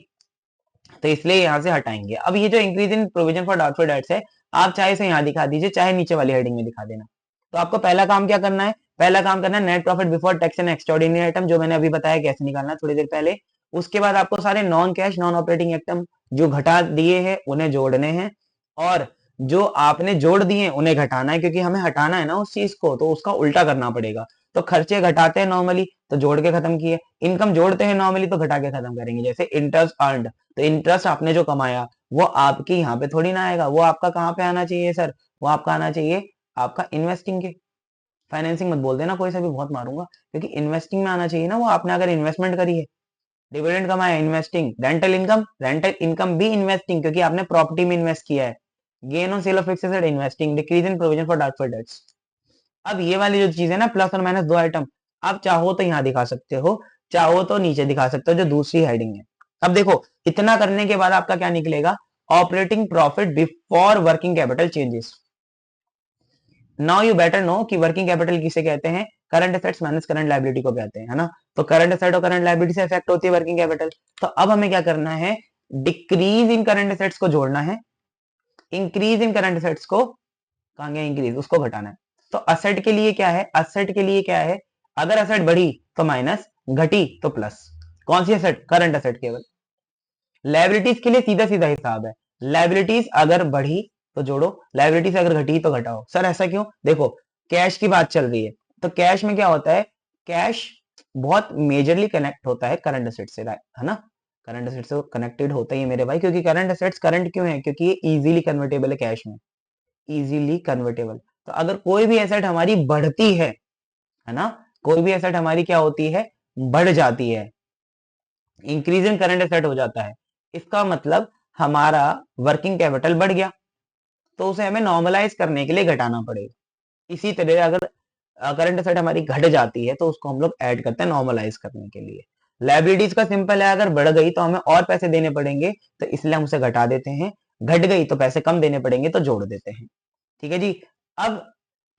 तो इसलिए यहां से हटाएंगे। अब ये जो increase in provision for doubtful debts है, आप चाहे इसे यहाँ दिखा दीजिए, चाहे नीचे वाली हेडिंग में दिखा देना। तो आपको पहला काम क्या करना है? पहला काम करना है net profit before tax and extraordinary item, जो मैंने अभी बताया कैसे निकालना थोड़ी देर पहले। उसके बाद आपको सारे non cash non operating item जो घटा दिए हैं उन्हें जोड़ने हैं, और जो आपने जोड़ दिए हैं उन्हें घटाना है, क्योंकि हमें हटाना है ना उस चीज को, तो उसका उल्टा करना पड़ेगा। तो खर्चे घटाते हैं नॉर्मली तो जोड़ के खत्म किए, इनकम जोड़ते हैं नॉर्मली तो घटा के खत्म करेंगे। जैसे इंटरेस्ट अर्नड, तो इंटरेस्ट आपने जो कमाया वो आपके यहाँ पे थोड़ी ना आएगा, वो आपका कहाँ पे आना चाहिए सर? वो आपका आना चाहिए आपका इन्वेस्टिंग के। फाइनेंसिंग मत बोल देना, कोई सा भी बहुत मारूंगा, क्योंकि इन्वेस्टिंग में आना चाहिए ना। वो आपने अगर इन्वेस्टमेंट करी है, डिविडेंड कमाया, इन्वेस्टिंग। रेंटल इनकम भी इन्वेस्टिंग, क्योंकि आपने प्रॉपर्टी में इन्वेस्ट किया है। Gain on sale of fixed asset, investing. Decrease in provision for doubtful debts. अब ये वाली जो चीज है ना, प्लस और माइनस दो आइटम, आप चाहो तो यहाँ दिखा सकते हो, चाहो तो नीचे दिखा सकते हो, जो दूसरी हेडिंग है। अब देखो, इतना करने के बाद आपका क्या निकलेगा? Operating profit before working capital changes. Now you better know कि वर्किंग कैपिटल किसे कहते हैं। Current assets minus current liability को कहते हैं, है ना। तो करंट एसेट और करंट लायबिलिटी से इफेक्ट होती है वर्किंग कैपिटल। तो अब हमें क्या करना है? डिक्रीज इन करंट एसेट्स को जोड़ना है, इंक्रीज इन करंट एसेट्स को, कहां गया इंक्रीज, उसको घटाना है। तो असेट के लिए क्या है? असेट के लिए क्या है? अगर असेट बढ़ी तो माइनस, घटी तो प्लस। कौन सी असेट? करंट असेट केवल। लायबिलिटीज के लिए सीधा सीधा हिसाब है। लायबिलिटीज अगर बढ़ी तो जोड़ो, लायबिलिटीज अगर घटी तो घटाओ। सर ऐसा क्यों? देखो, कैश की बात चल रही है, तो कैश में क्या होता है? कैश बहुत मेजरली कनेक्ट होता है करंट असेट से, है ना। करंट असेट से कनेक्टेड होता ही है मेरे भाई, क्योंकि करंट असेट्स करंट क्यों है? क्योंकि ये इजीली कन्वर्टेबल है कैश में, इजीली कन्वर्टेबल। तो अगर कोई भी एसेट हमारी बढ़ती है ना, कोई भी एसेट हमारी क्या होती है? बढ़ जाती है, इंक्रीज इन करंट एसेट हो जाता है, इसका मतलब हमारा वर्किंग कैपिटल बढ़ गया, तो उसे हमें नॉर्मलाइज करने के लिए घटाना पड़ेगा। इसी तरह अगर करंट एसेट हमारी घट जाती है तो उसको हम लोग ऐड करते हैं नॉर्मलाइज करने के लिए। लायबिलिटीज का सिंपल है, अगर बढ़ गई तो हमें और पैसे देने पड़ेंगे, तो इसलिए हम उसे घटा देते हैं। घट गई तो पैसे कम देने पड़ेंगे तो जोड़ देते हैं। ठीक है जी। अब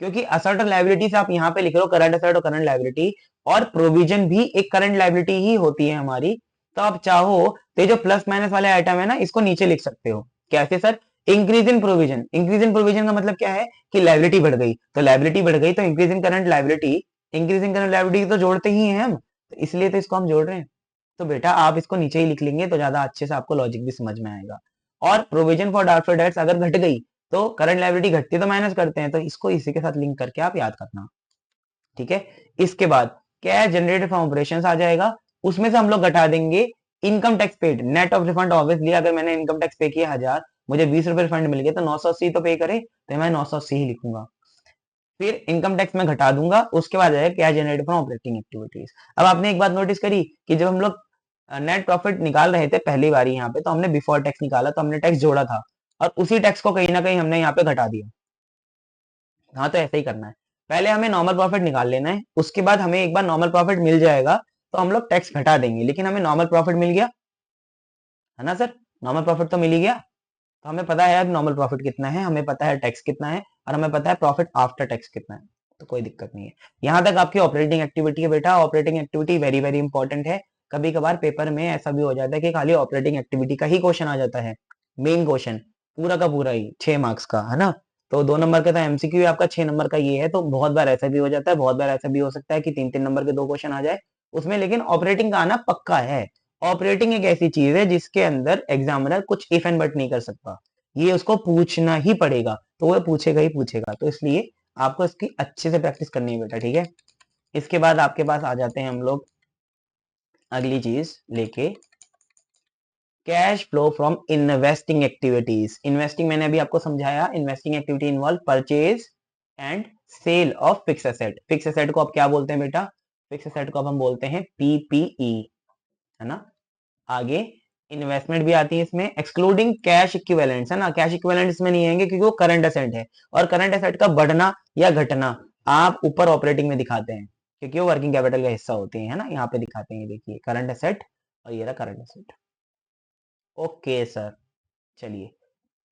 क्योंकि असेट और लायबिलिटी से आप यहाँ पे लिख रहे हो करंट असेट और करंट लायबिलिटी, और प्रोविजन भी एक करंट लायबिलिटी ही होती है हमारी, तो आप चाहो तो ये जो प्लस माइनस वाले आइटम है ना, इसको नीचे लिख सकते हो। कैसे sir? Increase in provision. Increase in provision का मतलब क्या है? कि लायबिलिटी बढ़ गई, तो लायबिलिटी बढ़ गई तो increase in current liability, increase in current liability तो जोड़ते ही हैं हम, तो इसलिए तो इसको हम जोड़ रहे हैं। तो बेटा आप इसको नीचे ही लिख लेंगे तो ज्यादा अच्छे से आपको लॉजिक भी समझ में आएगा। और प्रोविजन फॉर डाउटफुल डेट्स अगर घट गई तो करंट लायबिलिटी घटती तो माइनस करते हैं, तो इसको इसी के साथ लिंक करके आप याद करना। ठीक है, इसके बाद कैश जनरेटेड फ्रॉम ऑपरेशंस आ जाएगा, उसमें से हम लोग घटा देंगे income tax paid, net of refund obviously अगर मैंने इनकम टैक्स पे किया 1000, मुझे 20 रुपए रिफंड मिल गया तो 980 तो पे करे, तो मैं 980 ही लिखूंगा। फिर इनकम टैक्स में घटा दूंगा, उसके बाद आएगा cash generated from operating activities. अब आपने एक बात नोटिस करी कि जब हम लोग नेट प्रॉफिट निकाल रहे थे पहली बार यहाँ पे, तो हमने बिफोर टैक्स निकाला, तो हमने टैक्स जोड़ा था और उसी टैक्स को कहीं ना कहीं हमने यहाँ पे घटा दिया। हाँ, तो ऐसे ही करना है, पहले हमें नॉर्मल प्रॉफिट निकाल लेना है, उसके बाद हमें एक बार नॉर्मल प्रॉफिट मिल जाएगा तो हम लोग टैक्स घटा देंगे, लेकिन हमें नॉर्मल प्रॉफिट मिल गया है ना सर, नॉर्मल प्रॉफिट तो मिल ही गया, तो हमें पता है नॉर्मल प्रॉफिट कितना है, हमें पता है टैक्स कितना है, और हमें पता है प्रॉफिट आफ्टर टैक्स कितना है, तो कोई दिक्कत नहीं है। यहां तक आपकी ऑपरेटिंग एक्टिविटी है बेटा। Operating activity very very important है। कभी कभार पेपर में ऐसा भी हो जाता है कि खाली ऑपरेटिंग एक्टिविटी का ही क्वेश्चन आ जाता है, मेन क्वेश्चन पूरा का पूरा ही 6 मार्क्स का, है ना। तो 2 नंबर का था एमसीक्यू, आपका 6 नंबर का ये है, तो बहुत बार ऐसा भी हो जाता है, बहुत बार ऐसा भी हो सकता है कि 3-3 नंबर के 2 क्वेश्चन आ जाए उसमें, लेकिन ऑपरेटिंग का आना पक्का है। ऑपरेटिंग एक ऐसी चीज है जिसके अंदर एग्जामिनर कुछ इफ एंड बट नहीं कर सकता, ये उसको पूछना ही पड़ेगा, तो वो पूछेगा ही पूछेगा, तो इसलिए आपको इसकी अच्छे से प्रैक्टिस करनी है बेटा। ठीक है, इसके बाद आपके पास आ जाते हैं हम लोग अगली चीज लेके, cash flow from investing activities. Investing मैंने अभी आपको समझाया, investing activity involve purchase and sale of fix asset. Fix asset को आप क्या बोलते हैं बेटा, फिक्स एसेट को अब हम बोलते हैं पीपीई, है ना। आगे इन्वेस्टमेंट भी आती है इसमें, एक्सक्लूडिंग कैश इक्विवेलेंट्स, है ना, कैश इक्विवेलेंट इसमें नहीं आएंगे क्योंकि वो करंट एसेट है, और करंट एसेट का बढ़ना या घटना आप ऊपर ऑपरेटिंग में दिखाते हैं क्योंकि वो वर्किंग कैपिटल का हिस्सा होते हैं, है ना, यहाँ पे दिखाते हैं, देखिए करंट एसेट, और ये रहा करंट एसेट। ओके सर, चलिए,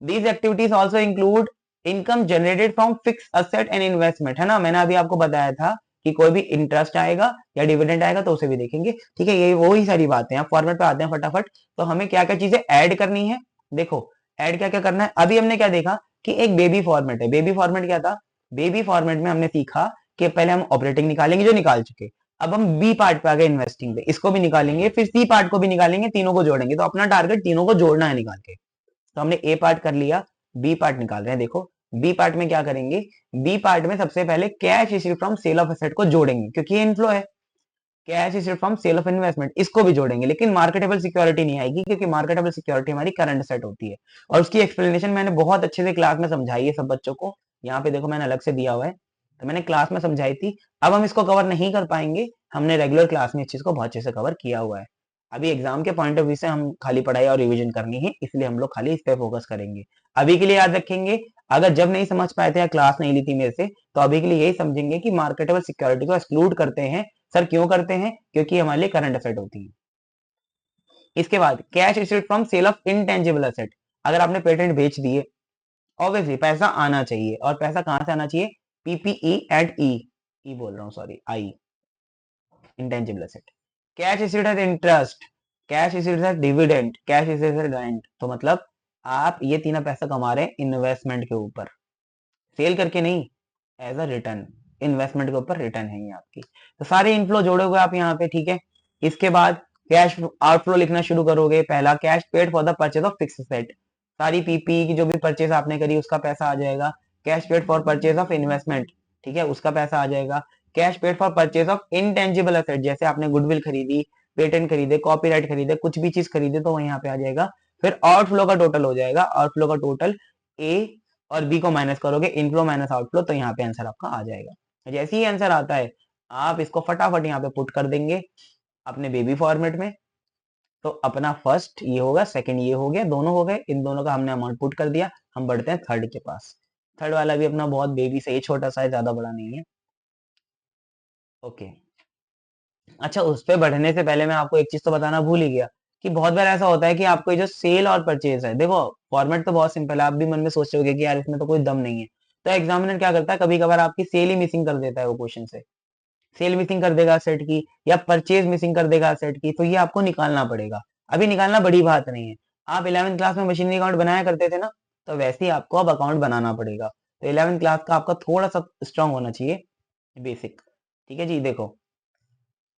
these activities also include income generated from fix asset and investment, है ना, मैंने अभी आपको बताया था कि कोई भी इंटरेस्ट आएगा या डिविडेंड आएगा तो उसे भी देखेंगे। ठीक है, ये वही सारी बातें हैं। आप फॉर्मेट पे आते हैं फटाफट, तो हमें क्या क्या चीजें ऐड करनी है, देखो ऐड क्या क्या करना है। अभी हमने क्या देखा कि एक बेबी फॉर्मेट है, बेबी फॉर्मेट क्या था, बेबी फॉर्मेट में हमने सीखा कि पहले हम ऑपरेटिंग निकालेंगे जो निकाल चुके, अब हम बी पार्ट पे आ गए इन्वेस्टिंग पे, इसको भी निकालेंगे, फिर सी पार्ट को भी निकालेंगे, तीनों को जोड़ेंगे, तो अपना टारगेट तीनों को जोड़ना है निकाल के। तो हमने ए पार्ट कर लिया, बी पार्ट निकाल रहे हैं, देखो बी पार्ट में क्या करेंगे, बी पार्ट में सबसे पहले cash received from sale of asset को जोड़ेंगे क्योंकि ये इनफ्लो है, cash received from sale of investment इसको भी जोड़ेंगे, लेकिन मार्केटेबल सिक्योरिटी नहीं आएगी क्योंकि मार्केटेबल सिक्योरिटी हमारी करंट एसेट होती है, और उसकी एक्सप्लेनेशन मैंने बहुत अच्छे से क्लास में समझाई है सब बच्चों को, यहाँ पे देखो मैंने अलग से दिया हुआ है, तो मैंने क्लास में समझाई थी। अब हम इसको कवर नहीं कर पाएंगे, हमने रेगुलर क्लास में इस चीज को बहुत अच्छे से कवर किया हुआ है। अभी एग्जाम के पॉइंट ऑफ व्यू से हम खाली पढ़ाई और रिवीजन करनी है, इसलिए हम लोग खाली इस पे फोकस करेंगे। अभी के लिए याद रखेंगे, अगर जब नहीं समझ पाए थे या क्लास नहीं ली थी मेरे से, तो अभी के लिए यही समझेंगे कि मार्केटेबल सिक्योरिटी को एक्सक्लूड करते हैं। सर क्यों करते हैं, क्योंकि हमारे लिए करंट एसेट होती है। इसके बाद cash received from sale of intangible asset, अगर आपने पेटेंट बेच दिए ऑब्वियसली पैसा आना चाहिए, और पैसा कहां से आना चाहिए, पीपीई एंड ई, ई बोल रहा हूँ sorry, I, intangible asset. Cash received as interest, cash received as dividend, cash received as rent, तो मतलब आप ये तीनों पैसा कमा रहे हैं इन्वेस्टमेंट के ऊपर, सेल करके नहीं, एज अ रिटर्न, इन्वेस्टमेंट के ऊपर रिटर्न है ये आपकी, तो सारे इनफ्लो जोड़ोगे आप यहाँ पे। ठीक है, इसके बाद कैश आउटफ्लो लिखना शुरू करोगे, पहला cash paid for the purchase of fix asset, सारी पीपी की जो भी परचेज आपने करी उसका पैसा आ जाएगा। Cash paid for purchase of investment, ठीक है, उसका पैसा आ जाएगा। Cash paid for purchase of intangible asset, जैसे आपने गुडविल खरीदी, पेटेंट खरीदे, कॉपीराइट खरीदे, कुछ भी चीज खरीदे तो वो यहाँ पे आ जाएगा। फिर आउटफ्लो का टोटल हो जाएगा, आउटफ्लो का टोटल ए और बी को माइनस करोगे, इनफ्लो माइनस आउटफ्लो, तो यहाँ पे आंसर आपका आ जाएगा। जैसे ही आंसर आता है आप इसको फटाफट यहाँ पे पुट कर देंगे अपने बेबी फॉर्मेट में, तो अपना फर्स्ट ये होगा, सेकंड ये हो गया, दोनों हो गए, इन दोनों का हमने अमाउंट पुट कर दिया। हम बढ़ते हैं थर्ड के पास, थर्ड वाला भी अपना बहुत बेबी सही, छोटा सा है, ज्यादा बड़ा नहीं है। ओके, अच्छा उस पे बढ़ने से पहले मैं आपको एक चीज तो बताना भूल ही गया कि बहुत बार ऐसा होता है कि आपको ये जो सेल और परचेज है, देखो फॉर्मेट तो बहुत सिंपल है, आप भी मन में सोच रहे होगे कि यार इसमें तो कोई दम नहीं है, तो एग्जामिनर क्या करता है, कभी कभार आपकी सेल ही मिसिंग कर देता है वो क्वेश्चन से, सेल मिसिंग कर देगा सेट की, या परचेज मिसिंग कर देगा सेट की, तो ये आपको निकालना पड़ेगा। अभी निकालना बड़ी बात नहीं है, आप 11वीं क्लास में मशीनरी अकाउंट बनाया करते थे ना, तो वैसे ही आपको अब अकाउंट बनाना पड़ेगा, तो 11वीं क्लास का आपका थोड़ा सा स्ट्रांग होना चाहिए बेसिक। ठीक है जी, देखो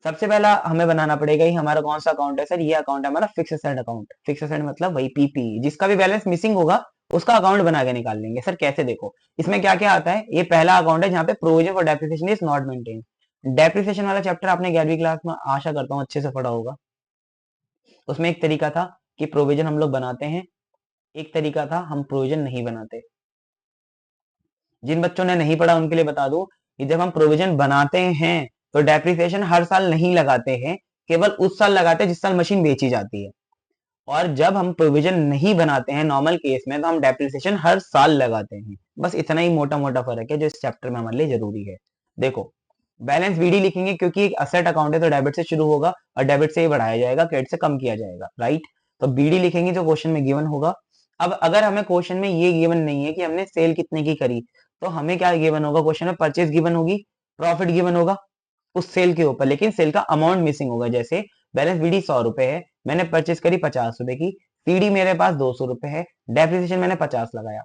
सबसे पहला हमें बनाना पड़ेगा ही हमारा कौन सा अकाउंट है सर, ये अकाउंट है हमारा fix asset account. Fix asset मतलब वही पीपी, जिसका भी बैलेंस मिसिंग होगा उसका अकाउंट बना के निकाल लेंगे। सर कैसे, देखो इसमें क्या क्या आता है। ये पहला अकाउंट है जहाँ पे provision for depreciation is not maintain. Depreciation वाला चैप्टर आपने 11वीं क्लास में आशा करता हूँ अच्छे से पढ़ा होगा। उसमें एक तरीका था कि प्रोविजन हम लोग बनाते हैं, एक तरीका था हम प्रोविजन नहीं बनाते। जिन बच्चों ने नहीं पढ़ा उनके लिए बता दूं कि जब हम प्रोविजन बनाते हैं तो डेप्रिसिएशन हर साल नहीं लगाते हैं, केवल उस साल लगाते हैं जिस साल मशीन बेची जाती है। और जब हम प्रोविजन नहीं बनाते हैं नॉर्मल केस में तो हम डेप्रिसिएशन हर साल लगाते हैं। बस इतना ही मोटा मोटा फर्क है जो इस चैप्टर में हमारे लिए जरूरी है। देखो बैलेंस बीडी लिखेंगे क्योंकि एक असेट अकाउंट है तो डेबिट से शुरू होगा और डेबिट से ही बढ़ाया जाएगा, क्रेडिट से कम किया जाएगा, राइट। तो बीडी लिखेंगे जो क्वेश्चन में गिवन होगा। अब अगर हमें क्वेश्चन में ये गिवन नहीं है कि हमने सेल कितने की करी, तो हमें क्या गिवन होगा, क्वेश्चन में परचेज गिवन होगी, प्रॉफिट गिवन होगा उस सेल के ऊपर, लेकिन सेल का अमाउंट मिसिंग होगा। जैसे बैलेंस बीडी 100 रुपए है, मैंने परचेज करी 50 रुपए की, सीडी मेरे पास 200 रुपए है, डेप्रिसिएशन मैंने 50 लगाया,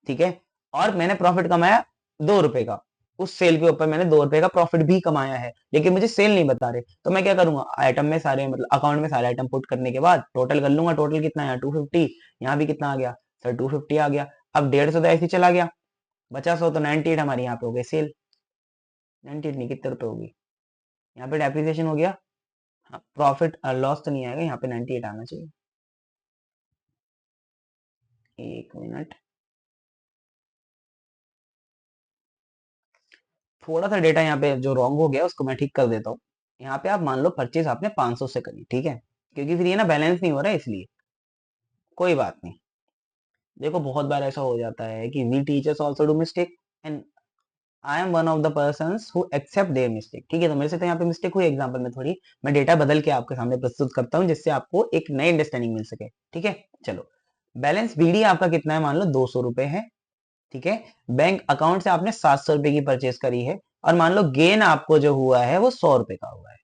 ठीक है, और मैंने प्रॉफिट कमाया 2 रुपए का। उस सेल के ऊपर मैंने 2 रुपए का प्रॉफिट भी कमाया है, लेकिन मुझे सेल नहीं बता रहे, तो मैं क्या करूंगा, आइटम में सारे मतलब अकाउंट में सारे आइटम पुट करने के बाद टोटल कर लूंगा। टोटल कितना है 250, यहाँ भी कितना आ गया सर 250 आ गया। अब 150 तो ऐसे ही चला गया, बचा 100 तो 98 हमारी यहाँ पे हो गई सेल। 98 नहीं, कितने रुपए होगी, यहाँ पे डेप्रिसिएशन हो गया, हाँ प्रॉफिट लॉस तो नहीं आएगा, यहाँ पे 98 आना चाहिए। एक मिनट, थोड़ा सा डेटा यहाँ पे जो रॉन्ग हो गया उसको मैं ठीक कर देता हूँ। यहाँ पे आप मान लो परचेज आपने 500 से करी, ठीक है, क्योंकि फिर ये ना बैलेंस नहीं हो रहा है इसलिए, कोई बात नहीं। देखो बहुत बार ऐसा हो जाता है कि we teachers also do mistake and I am one of the persons who accept their mistake, ठीक है। तो मेरे से तो यहाँ पे मिस्टेक हुई एग्जाम्पल में थोड़ी, मैं डेटा बदल के आपके सामने प्रस्तुत करता हूँ जिससे आपको एक नई अंडरस्टैंडिंग मिल सके, ठीक है। चलो बैलेंस बीडी आपका कितना है, मान लो 200 रुपए है, ठीक है। बैंक अकाउंट से आपने 700 रुपए की परचेज करी है और मान लो गेन आपको जो हुआ है वो 100 रुपए का हुआ है।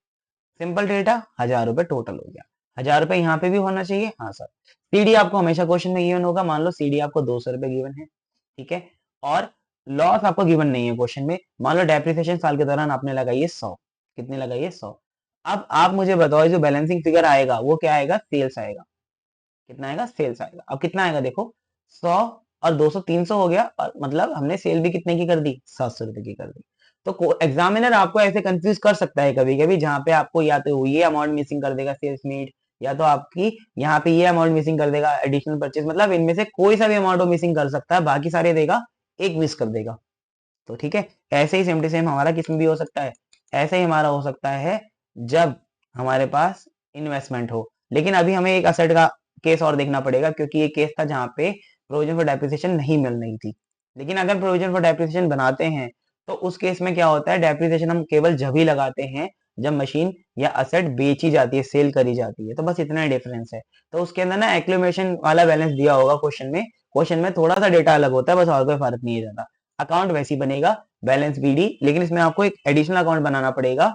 सिंपल डेटा 1000 रुपए टोटल हो गया। 1000 रुपए यहाँ पे भी होना चाहिए, हाँ सर। सीडी आपको हमेशा क्वेश्चन में गिवन होगा, मान लो सीडी आपको 200 रुपए गिवन है, ठीक है। और लॉस आपको गिवन नहीं है क्वेश्चन में, मान लो डेप्रिसिएशन साल के दौरान आपने लगाई है 100, कितने लगाई है 100। अब आप मुझे बताओ जो बैलेंसिंग फिगर आएगा वो क्या आएगा, सेल्स आएगा। कितना आएगा, सेल्स आएगा। अब कितना आएगा देखो, 100 और 200 300 हो गया, और मतलब हमने सेल भी कितने की कर दी, 700 रुपए की कर दी। तो एग्जामिनर आपको ऐसे कंफ्यूज कर सकता है कभी कभी, जहां पे आपको या तो ये अमाउंट मिसिंग कर देगा सेल्स मीट, या तो आपकी यहाँ पे ये अमाउंट मिसिंग कर देगा एडिशनल परचेज, मतलब इनमें से कोई सा भी अमाउंट वो मिसिंग कर सकता है, बाकी सारे देगा, एक मिस कर देगा। तो ठीक है, ऐसे ही सेम टू सेम हमारा किसमें भी हो सकता है, ऐसे ही हमारा हो सकता है जब हमारे पास इन्वेस्टमेंट हो। लेकिन अभी हमें एक असेट का केस और देखना पड़ेगा, क्योंकि ये केस था जहां पे प्रोविजन फॉर डेप्रिसिएशन नहीं मिल रही थी। लेकिन अगर प्रोविजन फॉर डेप्रिसिएशन बनाते हैं तो उस केस में क्या होता है, डेप्रिसिएशन हम केवल जब ही लगाते हैं जब मशीन या असेट बेची जाती है, सेल करी जाती है। तो बस इतना डिफरेंस है। तो उसके अंदर ना एक्यूमुलेशन वाला बैलेंस दिया होगा क्वेश्चन में थोड़ा सा डेटा अलग होता है, बस और कोई फर्क नहीं है ज्यादा। अकाउंट वैसे ही बनेगा बैलेंस बीडी, लेकिन इसमें आपको एक एडिशनल अकाउंट बनाना पड़ेगा।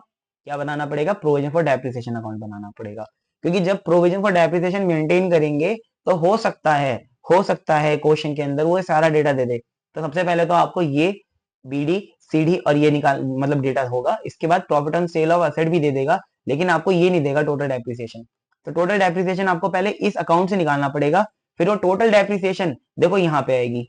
क्या बनाना पड़ेगा, प्रोविजन फॉर डेप्रिसिएशन अकाउंट बनाना पड़ेगा। क्योंकि जब प्रोविजन फॉर डेप्रिसिएशन मेंटेन करेंगे तो हो सकता है क्वेश्चन के अंदर वो सारा डेटा दे दे। तो सबसे पहले तो आपको ये बीडी सीडी और ये निकाल मतलब डेटा होगा, इसके बाद profit on sale of asset भी दे देगा, लेकिन आपको ये नहीं देगा टोटल डेप्रिसिएशन। तो टोटल डेप्रिसिएशन आपको पहले इस अकाउंट से निकालना पड़ेगा, फिर वो टोटल डेप्रिसिएशन देखो यहाँ पे आएगी,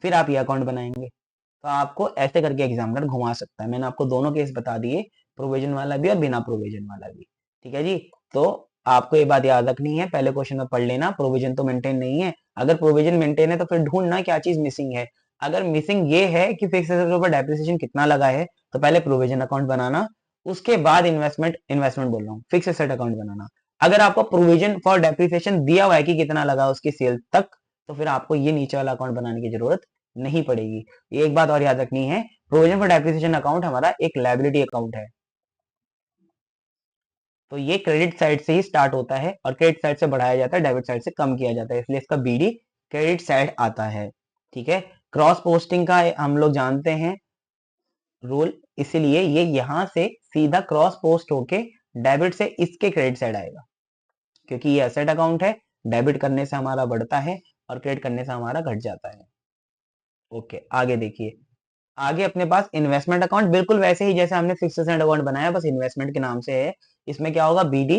फिर आप ये अकाउंट बनाएंगे। तो आपको ऐसे करके एग्जामिनर घुमा सकता है। मैंने आपको दोनों केस बता दिए, प्रोविजन वाला भी और बिना प्रोविजन वाला भी, ठीक है जी। तो आपको ये बात याद रखनी है, पहले क्वेश्चन में पढ़ लेना, प्रोविजन तो मेंटेन नहीं है। अगर प्रोविजन मेंटेन है तो फिर ढूंढना क्या चीज मिसिंग है। अगर मिसिंग ये है कि फिक्स एसेट के ऊपर डेप्रिसिएशन कितना लगा है, तो पहले प्रोविजन अकाउंट बनाना, उसके बाद इन्वेस्टमेंट बोल रहा हूँ, फिक्स एसेट अकाउंट बनाना। अगर आपको प्रोविजन फॉर डेप्रिसिएशन दिया हुआ है कि कितना लगा उसकी सेल तक, तो फिर आपको ये नीचे वाला अकाउंट बनाने की जरूरत नहीं पड़ेगी। ये एक बात और याद रखनी है, प्रोविजन फॉर डेप्रिसिएशन अकाउंट हमारा एक लायबिलिटी अकाउंट है। तो ये क्रेडिट साइड से ही स्टार्ट होता है और क्रेडिट साइड से बढ़ाया जाता है, डेबिट साइड से कम किया जाता है, इसलिए इसका बीडी क्रेडिट साइड आता है, ठीक है। क्रॉस पोस्टिंग का हम लोग जानते हैं रूल, इसीलिए ये यहां से सीधा क्रॉस पोस्ट होके डेबिट से इसके क्रेडिट साइड आएगा, क्योंकि ये एसेट अकाउंट है, डेबिट करने से हमारा बढ़ता है और क्रेडिट करने से हमारा घट जाता है। ओके आगे देखिए, आगे अपने पास इन्वेस्टमेंट अकाउंट, बिल्कुल वैसे ही जैसे हमने फिक्स एसेट अकाउंट बनाया, बस इन्वेस्टमेंट के नाम से है। इसमें क्या होगा, BD,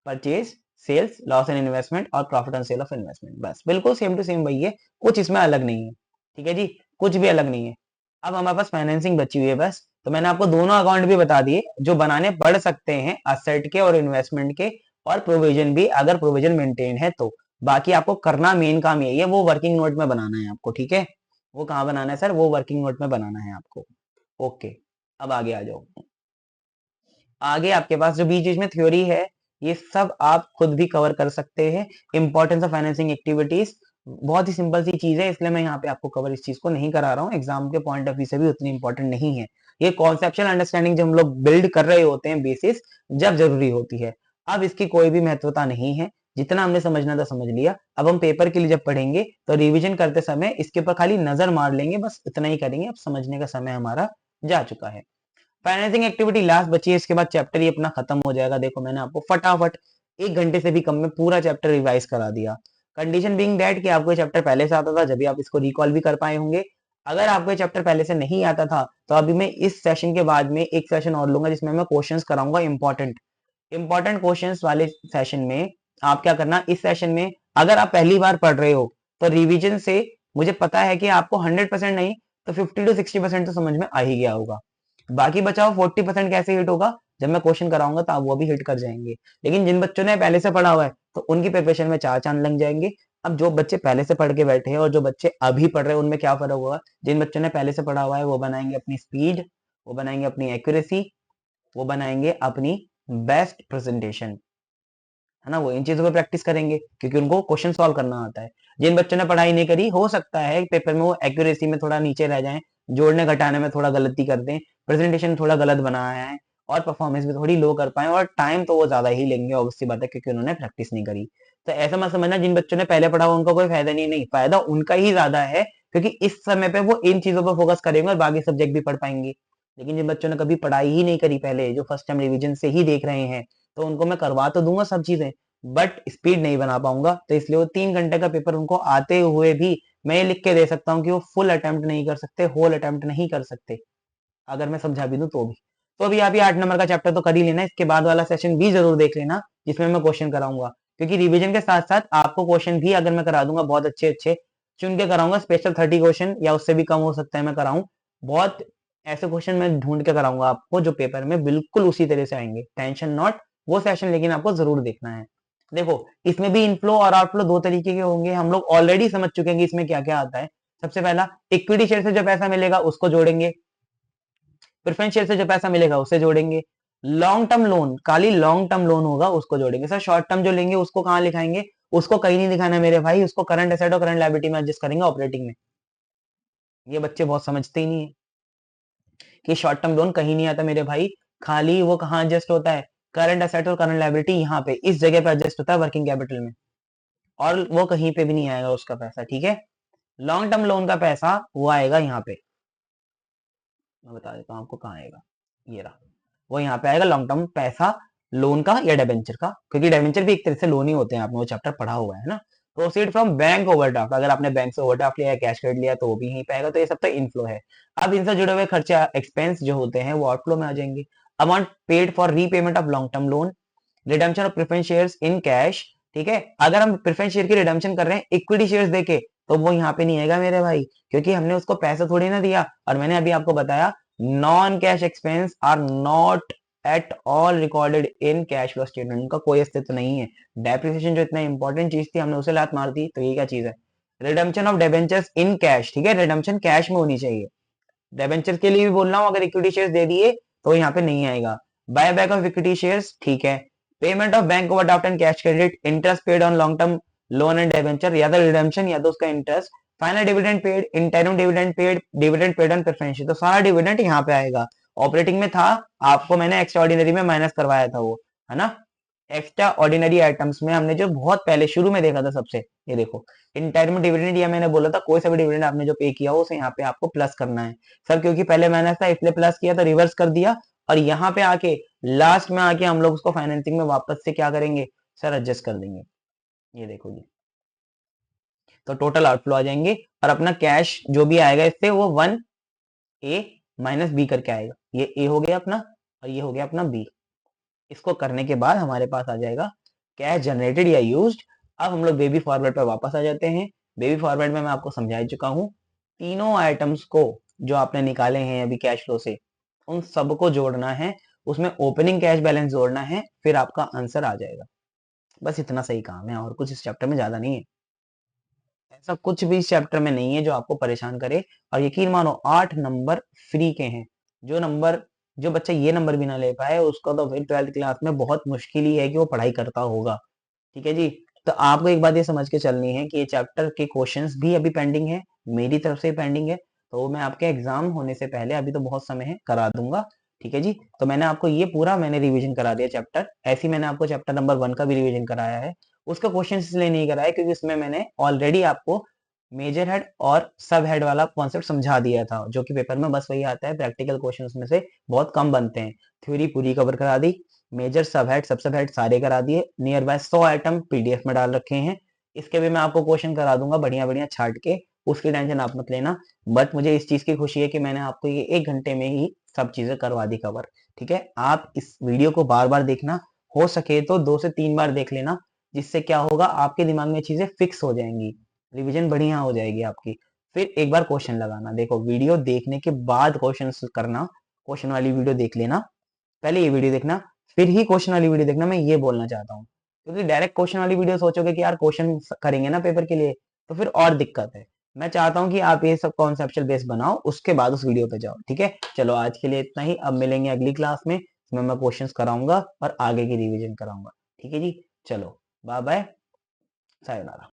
purchase, sales, loss and investment और profit on sale of investment, बस बिल्कुल सेम टू सेम वही है, कुछ इसमें अलग नहीं है। ठीक है जी, कुछ भी अलग नहीं है। अब हमारे पास फाइनेंसिंग बची हुई है बस। तो मैंने आपको दोनों अकाउंट भी बता दिए जो बनाने पड़ सकते हैं, असेट के और इन्वेस्टमेंट के, और प्रोविजन भी अगर प्रोविजन मेंटेन है तो। बाकी आपको करना मेन काम यही है, वो वर्किंग नोट में बनाना है आपको। ठीक है, वो कहाँ बनाना है सर, वो वर्किंग नोट में बनाना है आपको। ओके, अब आगे आ जाओ। आगे आपके पास जो बीच बीच में थ्योरी है, ये सब आप खुद भी कवर कर सकते हैं। इंपॉर्टेंस ऑफ फाइनेंसिंग एक्टिविटीज बहुत ही सिंपल सी चीज है, इसलिए मैं यहाँ पे आपको कवर इस चीज को नहीं करा रहा हूँ, एग्जाम के पॉइंट ऑफ व्यू से भी उतनी इंपॉर्टेंट नहीं है। ये कॉन्सेप्चुअल अंडरस्टैंडिंग जो हम लोग बिल्ड कर रहे होते हैं बेसिस, जब जरूरी होती है। अब इसकी कोई भी महत्वता नहीं है, जितना हमने समझना था समझ लिया। अब हम पेपर के लिए जब पढ़ेंगे तो रिविजन करते समय इसके ऊपर खाली नजर मार लेंगे, बस इतना ही करेंगे। अब समझने का समय हमारा जा चुका है। फाइनेंसिंग एक्टिविटी लास्ट बची है, इसके बाद चैप्टर ही अपना खत्म हो जाएगा। देखो मैंने आपको फटाफट 1 घंटे से भी कम में पूरा चैप्टर रिवाइज करा दिया। कंडीशन बीइंग दैट कि आपको चैप्टर पहले से आता था, जब भी आप इसको रिकॉल भी कर पाए होंगे। अगर आपको चैप्टर पहले से नहीं आता था तो अभी मैं इस सेशन के बाद में एक सेशन और लूंगा जिसमें मैं क्वेश्चंस कराऊंगा, इंपॉर्टेंट इंपॉर्टेंट क्वेश्चंस वाले सेशन में। आप क्या करना, इस सेशन में अगर आप पहली बार पढ़ रहे हो तो रिवीजन से मुझे पता है कि आपको 100% नहीं तो 50 to 60% तो समझ में आ ही गया होगा। बाकी बचाओ 40% कैसे हिट होगा, जब मैं क्वेश्चन कराऊंगा तो आप वो भी हिट कर जाएंगे। लेकिन जिन बच्चों ने पहले से पढ़ा हुआ है तो उनकी प्रिपरेशन में 4 चांद लग जाएंगे। अब जो बच्चे पहले से पढ़ के बैठे हैं और जो बच्चे अभी पढ़ रहे हैं, उनमें क्या फर्क होगा। जिन बच्चों ने पहले से पढ़ा हुआ है वो बनाएंगे अपनी स्पीड, वो बनाएंगे अपनी एक्यूरेसी, वो बनाएंगे अपनी बेस्ट प्रेजेंटेशन, है ना। वो इन चीजों पे प्रैक्टिस करेंगे क्योंकि उनको क्वेश्चन सॉल्व करना आता है। जिन बच्चों ने पढ़ाई नहीं करी, हो सकता है पेपर में वो एक्यूरेसी में थोड़ा नीचे रह जाएं, जोड़ने घटाने में थोड़ा गलती कर दें, प्रेजेंटेशन थोड़ा गलत बनाया है, और परफॉर्मेंस भी थोड़ी लो कर पाए, और टाइम तो वो ज्यादा ही लेंगे ऑब्वियसली बात है, क्योंकि उन्होंने प्रैक्टिस नहीं करी। तो ऐसा मत समझना जिन बच्चों ने पहले पढ़ा हुआ उनका कोई फायदा नहीं, नहीं फायदा उनका ही ज्यादा है, क्योंकि इस समय पे वो इन चीजों पर फोकस करेंगे और बाकी सब्जेक्ट भी पढ़ पाएंगे। लेकिन जिन बच्चों ने कभी पढ़ाई ही नहीं करी पहले, जो फर्स्ट टाइम रिवीजन से ही देख रहे हैं, तो उनको मैं करवा तो दूंगा सब चीजें, बट स्पीड नहीं बना पाऊंगा। तो इसलिए वो 3 घंटे का पेपर उनको आते हुए भी मैं ये लिख के दे सकता हूँ कि वो फुल अटेम्प्ट नहीं कर सकते, होल अटेम्प्ट नहीं कर सकते, अगर मैं समझा भी दूं तो भी। तो अभी आप ये 8 नंबर का चैप्टर तो कर ही लेना, इसके बाद वाला सेशन भी जरूर देख लेना जिसमें मैं क्वेश्चन कराऊंगा, क्योंकि रिवीजन के साथ साथ आपको क्वेश्चन भी अगर मैं करा दूंगा बहुत अच्छे अच्छे चुन के कराऊंगा, स्पेशल 30 क्वेश्चन या उससे भी कम हो सकता है मैं कराऊं। बहुत ऐसे क्वेश्चन मैं ढूंढ के कराऊंगा आपको जो पेपर में बिल्कुल उसी तरह से आएंगे, टेंशन नॉट। वो सेशन लेकिन आपको जरूर देखना है। देखो इसमें भी इनफ्लो और आउटफ्लो दो तरीके के होंगे, हम लोग ऑलरेडी समझ चुके हैं कि इसमें क्या क्या आता है। सबसे पहला, इक्विटी शेयर से जो पैसा मिलेगा उसको जोड़ेंगे, प्रेफरेंस शेयर से जो पैसा मिलेगा उसे जोड़ेंगे, लॉन्ग टर्म लोन, खाली लॉन्ग टर्म लोन होगा उसको जोड़ेंगे। सर शॉर्ट टर्म जो लेंगे उसको कहाँ लिखाएंगे, उसको कहीं नहीं दिखाना मेरे भाई, उसको करंट एसेट और करंट लायबिलिटी में एडजस्ट करेंगे ऑपरेटिंग में। ये बच्चे बहुत समझते ही नहीं है कि शॉर्ट टर्म लोन कहीं नहीं आता मेरे भाई, खाली वो कहाँ एडजस्ट होता है, करंट एसेट और करंट लायबिलिटी यहाँ पे इस जगह पे एडजस्ट होता है वर्किंग कैपिटल में, और वो कहीं पे भी नहीं आएगा उसका पैसा। ठीक है, लॉन्ग टर्म लोन का पैसा वो आएगा यहाँ पे, मैं बता देता हूँ आपको कहाँ आएगा, ये रहा, वो यहाँ पे आएगा लॉन्ग टर्म पैसा लोन का या डेबेंचर का, क्योंकि डेबेंचर भी एक तरह से लोन ही होते हैं, आपने वो चैप्टर पढ़ा हुआ है ना। प्रोसीड फ्रॉम बैंक ओवरड्राफ्ट, अगर आपने बैंक से ओवरड्राफ्ट लिया, कैश क्रेडिट लिया तो वो भी यहीं पाएगा, तो ये सब तो इनफ्लो है। अब इनसे जुड़े हुए खर्चे एक्सपेंस जो होते हैं वो आउटफ्लो में आ जाएंगे। Amount paid for repayment of long term loan, redemption of preference shares in cash. ठीक है, अगर हम प्रेफरेंस शेयर की रिडम्पशन कर रहे हैं इक्विटी शेयर्स देके, तो वो यहाँ पे नहीं आएगा मेरे भाई, क्योंकि हमने उसको पैसा थोड़ी ना दिया। और मैंने अभी आपको बताया non cash expense are not at all recorded in cash flow statement, उनका कोई अस्तित्व नहीं है। डेप्रिसिएशन जो इतना इंपॉर्टेंट चीज थी हमने उसे लात मार दी, तो ये क्या चीज है, redemption of debentures in cash. ठीक है, रिडम्पशन कैश में होनी चाहिए, डिबेंचर के लिए भी बोल रहा हूं, अगर इक्विटी शेयर्स दे दिए तो यहाँ पे नहीं आएगा। Buy back of equity shares, ठीक है, payment of bank overdraft and cash credit, interest paid on long term loan and debenture, या तो रिडेम्पशन या तो उसका interest, final dividend paid, interim dividend paid, dividend paid on preference, तो सारा dividend यहाँ पे आएगा। ऑपरेटिंग में था, आपको मैंने एक्स्ट्रा ऑर्डिनरी में माइनस करवाया था वो, है ना। एक्स्ट्रा ऑर्डिनरी आइटम्स में हमने जो बहुत पहले शुरू में देखा था सबसे, ये देखो इंटरम डिविडेंड, या मैंने बोला था कोई सा भी डिविडेंड आपने जो पे किया हो उसे यहाँ पे आपको प्लस करना है। सर क्योंकि पहले माइनस था इसलिए प्लस किया, तो रिवर्स कर दिया, और यहाँ पे आके लास्ट में आके हम लोग उसको फाइनेंसिंग में वापस से क्या करेंगे सर, एडजस्ट कर देंगे। ये देखो जी, तो टोटल आउटफ्लो आ जाएंगे, और अपना कैश जो भी आएगा इससे वो 1 ए माइनस बी करके आएगा। ये ए हो गया अपना और ये हो गया अपना बी। इसको करने के बाद हमारे पास आ जाएगा कैश जनरेटेड या यूज्ड। अब हम लोग बेबी फॉरवर्ड पर वापस आ जाते हैं। बेबी फॉरवर्ड में मैं आपको समझा चुका हूँ, तीनों आइटम्स को जो आपने निकाले हैं अभी कैश फ्लो से, उन सबको जोड़ना है, उसमें ओपनिंग कैश बैलेंस जोड़ना है, फिर आपका आंसर आ जाएगा। बस इतना सही काम है और कुछ इस चैप्टर में ज्यादा नहीं है। ऐसा कुछ भी इस चैप्टर में नहीं है जो आपको परेशान करे। और यकीन मानो 8 नंबर फ्री के हैं। जो बच्चा ये नंबर भी ना ले पाए उसका तो फिर 12th क्लास में बहुत मुश्किल ही है कि वो पढ़ाई करता होगा। ठीक है जी। तो आपको एक बात ये समझ के चलनी है कि ये चैप्टर के क्वेश्चंस भी अभी पेंडिंग है, मेरी तरफ से पेंडिंग है। तो मैं आपके एग्जाम होने से पहले, अभी तो बहुत समय है, करा दूंगा। ठीक है जी। तो मैंने आपको ये पूरा रिवीजन करा दिया चैप्टर। ऐसे ही मैंने आपको चैप्टर नंबर 1 का भी रिवीजन कराया है। उसका क्वेश्चन इसलिए नहीं कराया क्योंकि उसमें मैंने ऑलरेडी आपको मेजर हेड और सब हेड वाला कॉन्सेप्ट समझा दिया था, जो कि पेपर में बस वही आता है। प्रैक्टिकल क्वेश्चन उसमें से बहुत कम बनते हैं। थ्योरी पूरी कवर करा दी, मेजर सब हेड सारे करा दिए। नियर बाय 100 आइटम पीडीएफ में डाल रखे हैं। इसके भी मैं आपको क्वेश्चन करा दूंगा बढ़िया बढ़िया छाट के, उसकी टेंशन आप मत लेना। बट मुझे इस चीज की खुशी है कि मैंने आपको ये 1 घंटे में ही सब चीजें करवा दी कवर। ठीक है, आप इस वीडियो को बार बार देखना, हो सके तो 2 से 3 बार देख लेना, जिससे क्या होगा आपके दिमाग में चीजें फिक्स हो जाएंगी, रिवीजन बढ़िया हो जाएगी आपकी। फिर एक बार क्वेश्चन लगाना, देखो वीडियो देखने के बाद क्वेश्चन करना। क्वेश्चन वाली वीडियो देख लेना, पहले ये वीडियो देखना, फिर ही क्वेश्चन वाली वीडियो देखना। मैं ये बोलना चाहता हूँ, क्योंकि डायरेक्ट क्वेश्चन वाली वीडियो सोचोगे कि यार क्वेश्चन करेंगे ना पेपर के लिए, तो फिर और दिक्कत है। मैं चाहता हूँ कि आप ये सब कॉन्सेप्चुअल बेस बनाओ, उसके बाद उस वीडियो पे जाओ। ठीक है, चलो आज के लिए इतना ही। अब मिलेंगे अगली क्लास में, इसमें मैं क्वेश्चंस कराऊंगा और आगे की रिवीजन कराऊंगा। ठीक है जी, चलो बाय बाय, सायोनारा।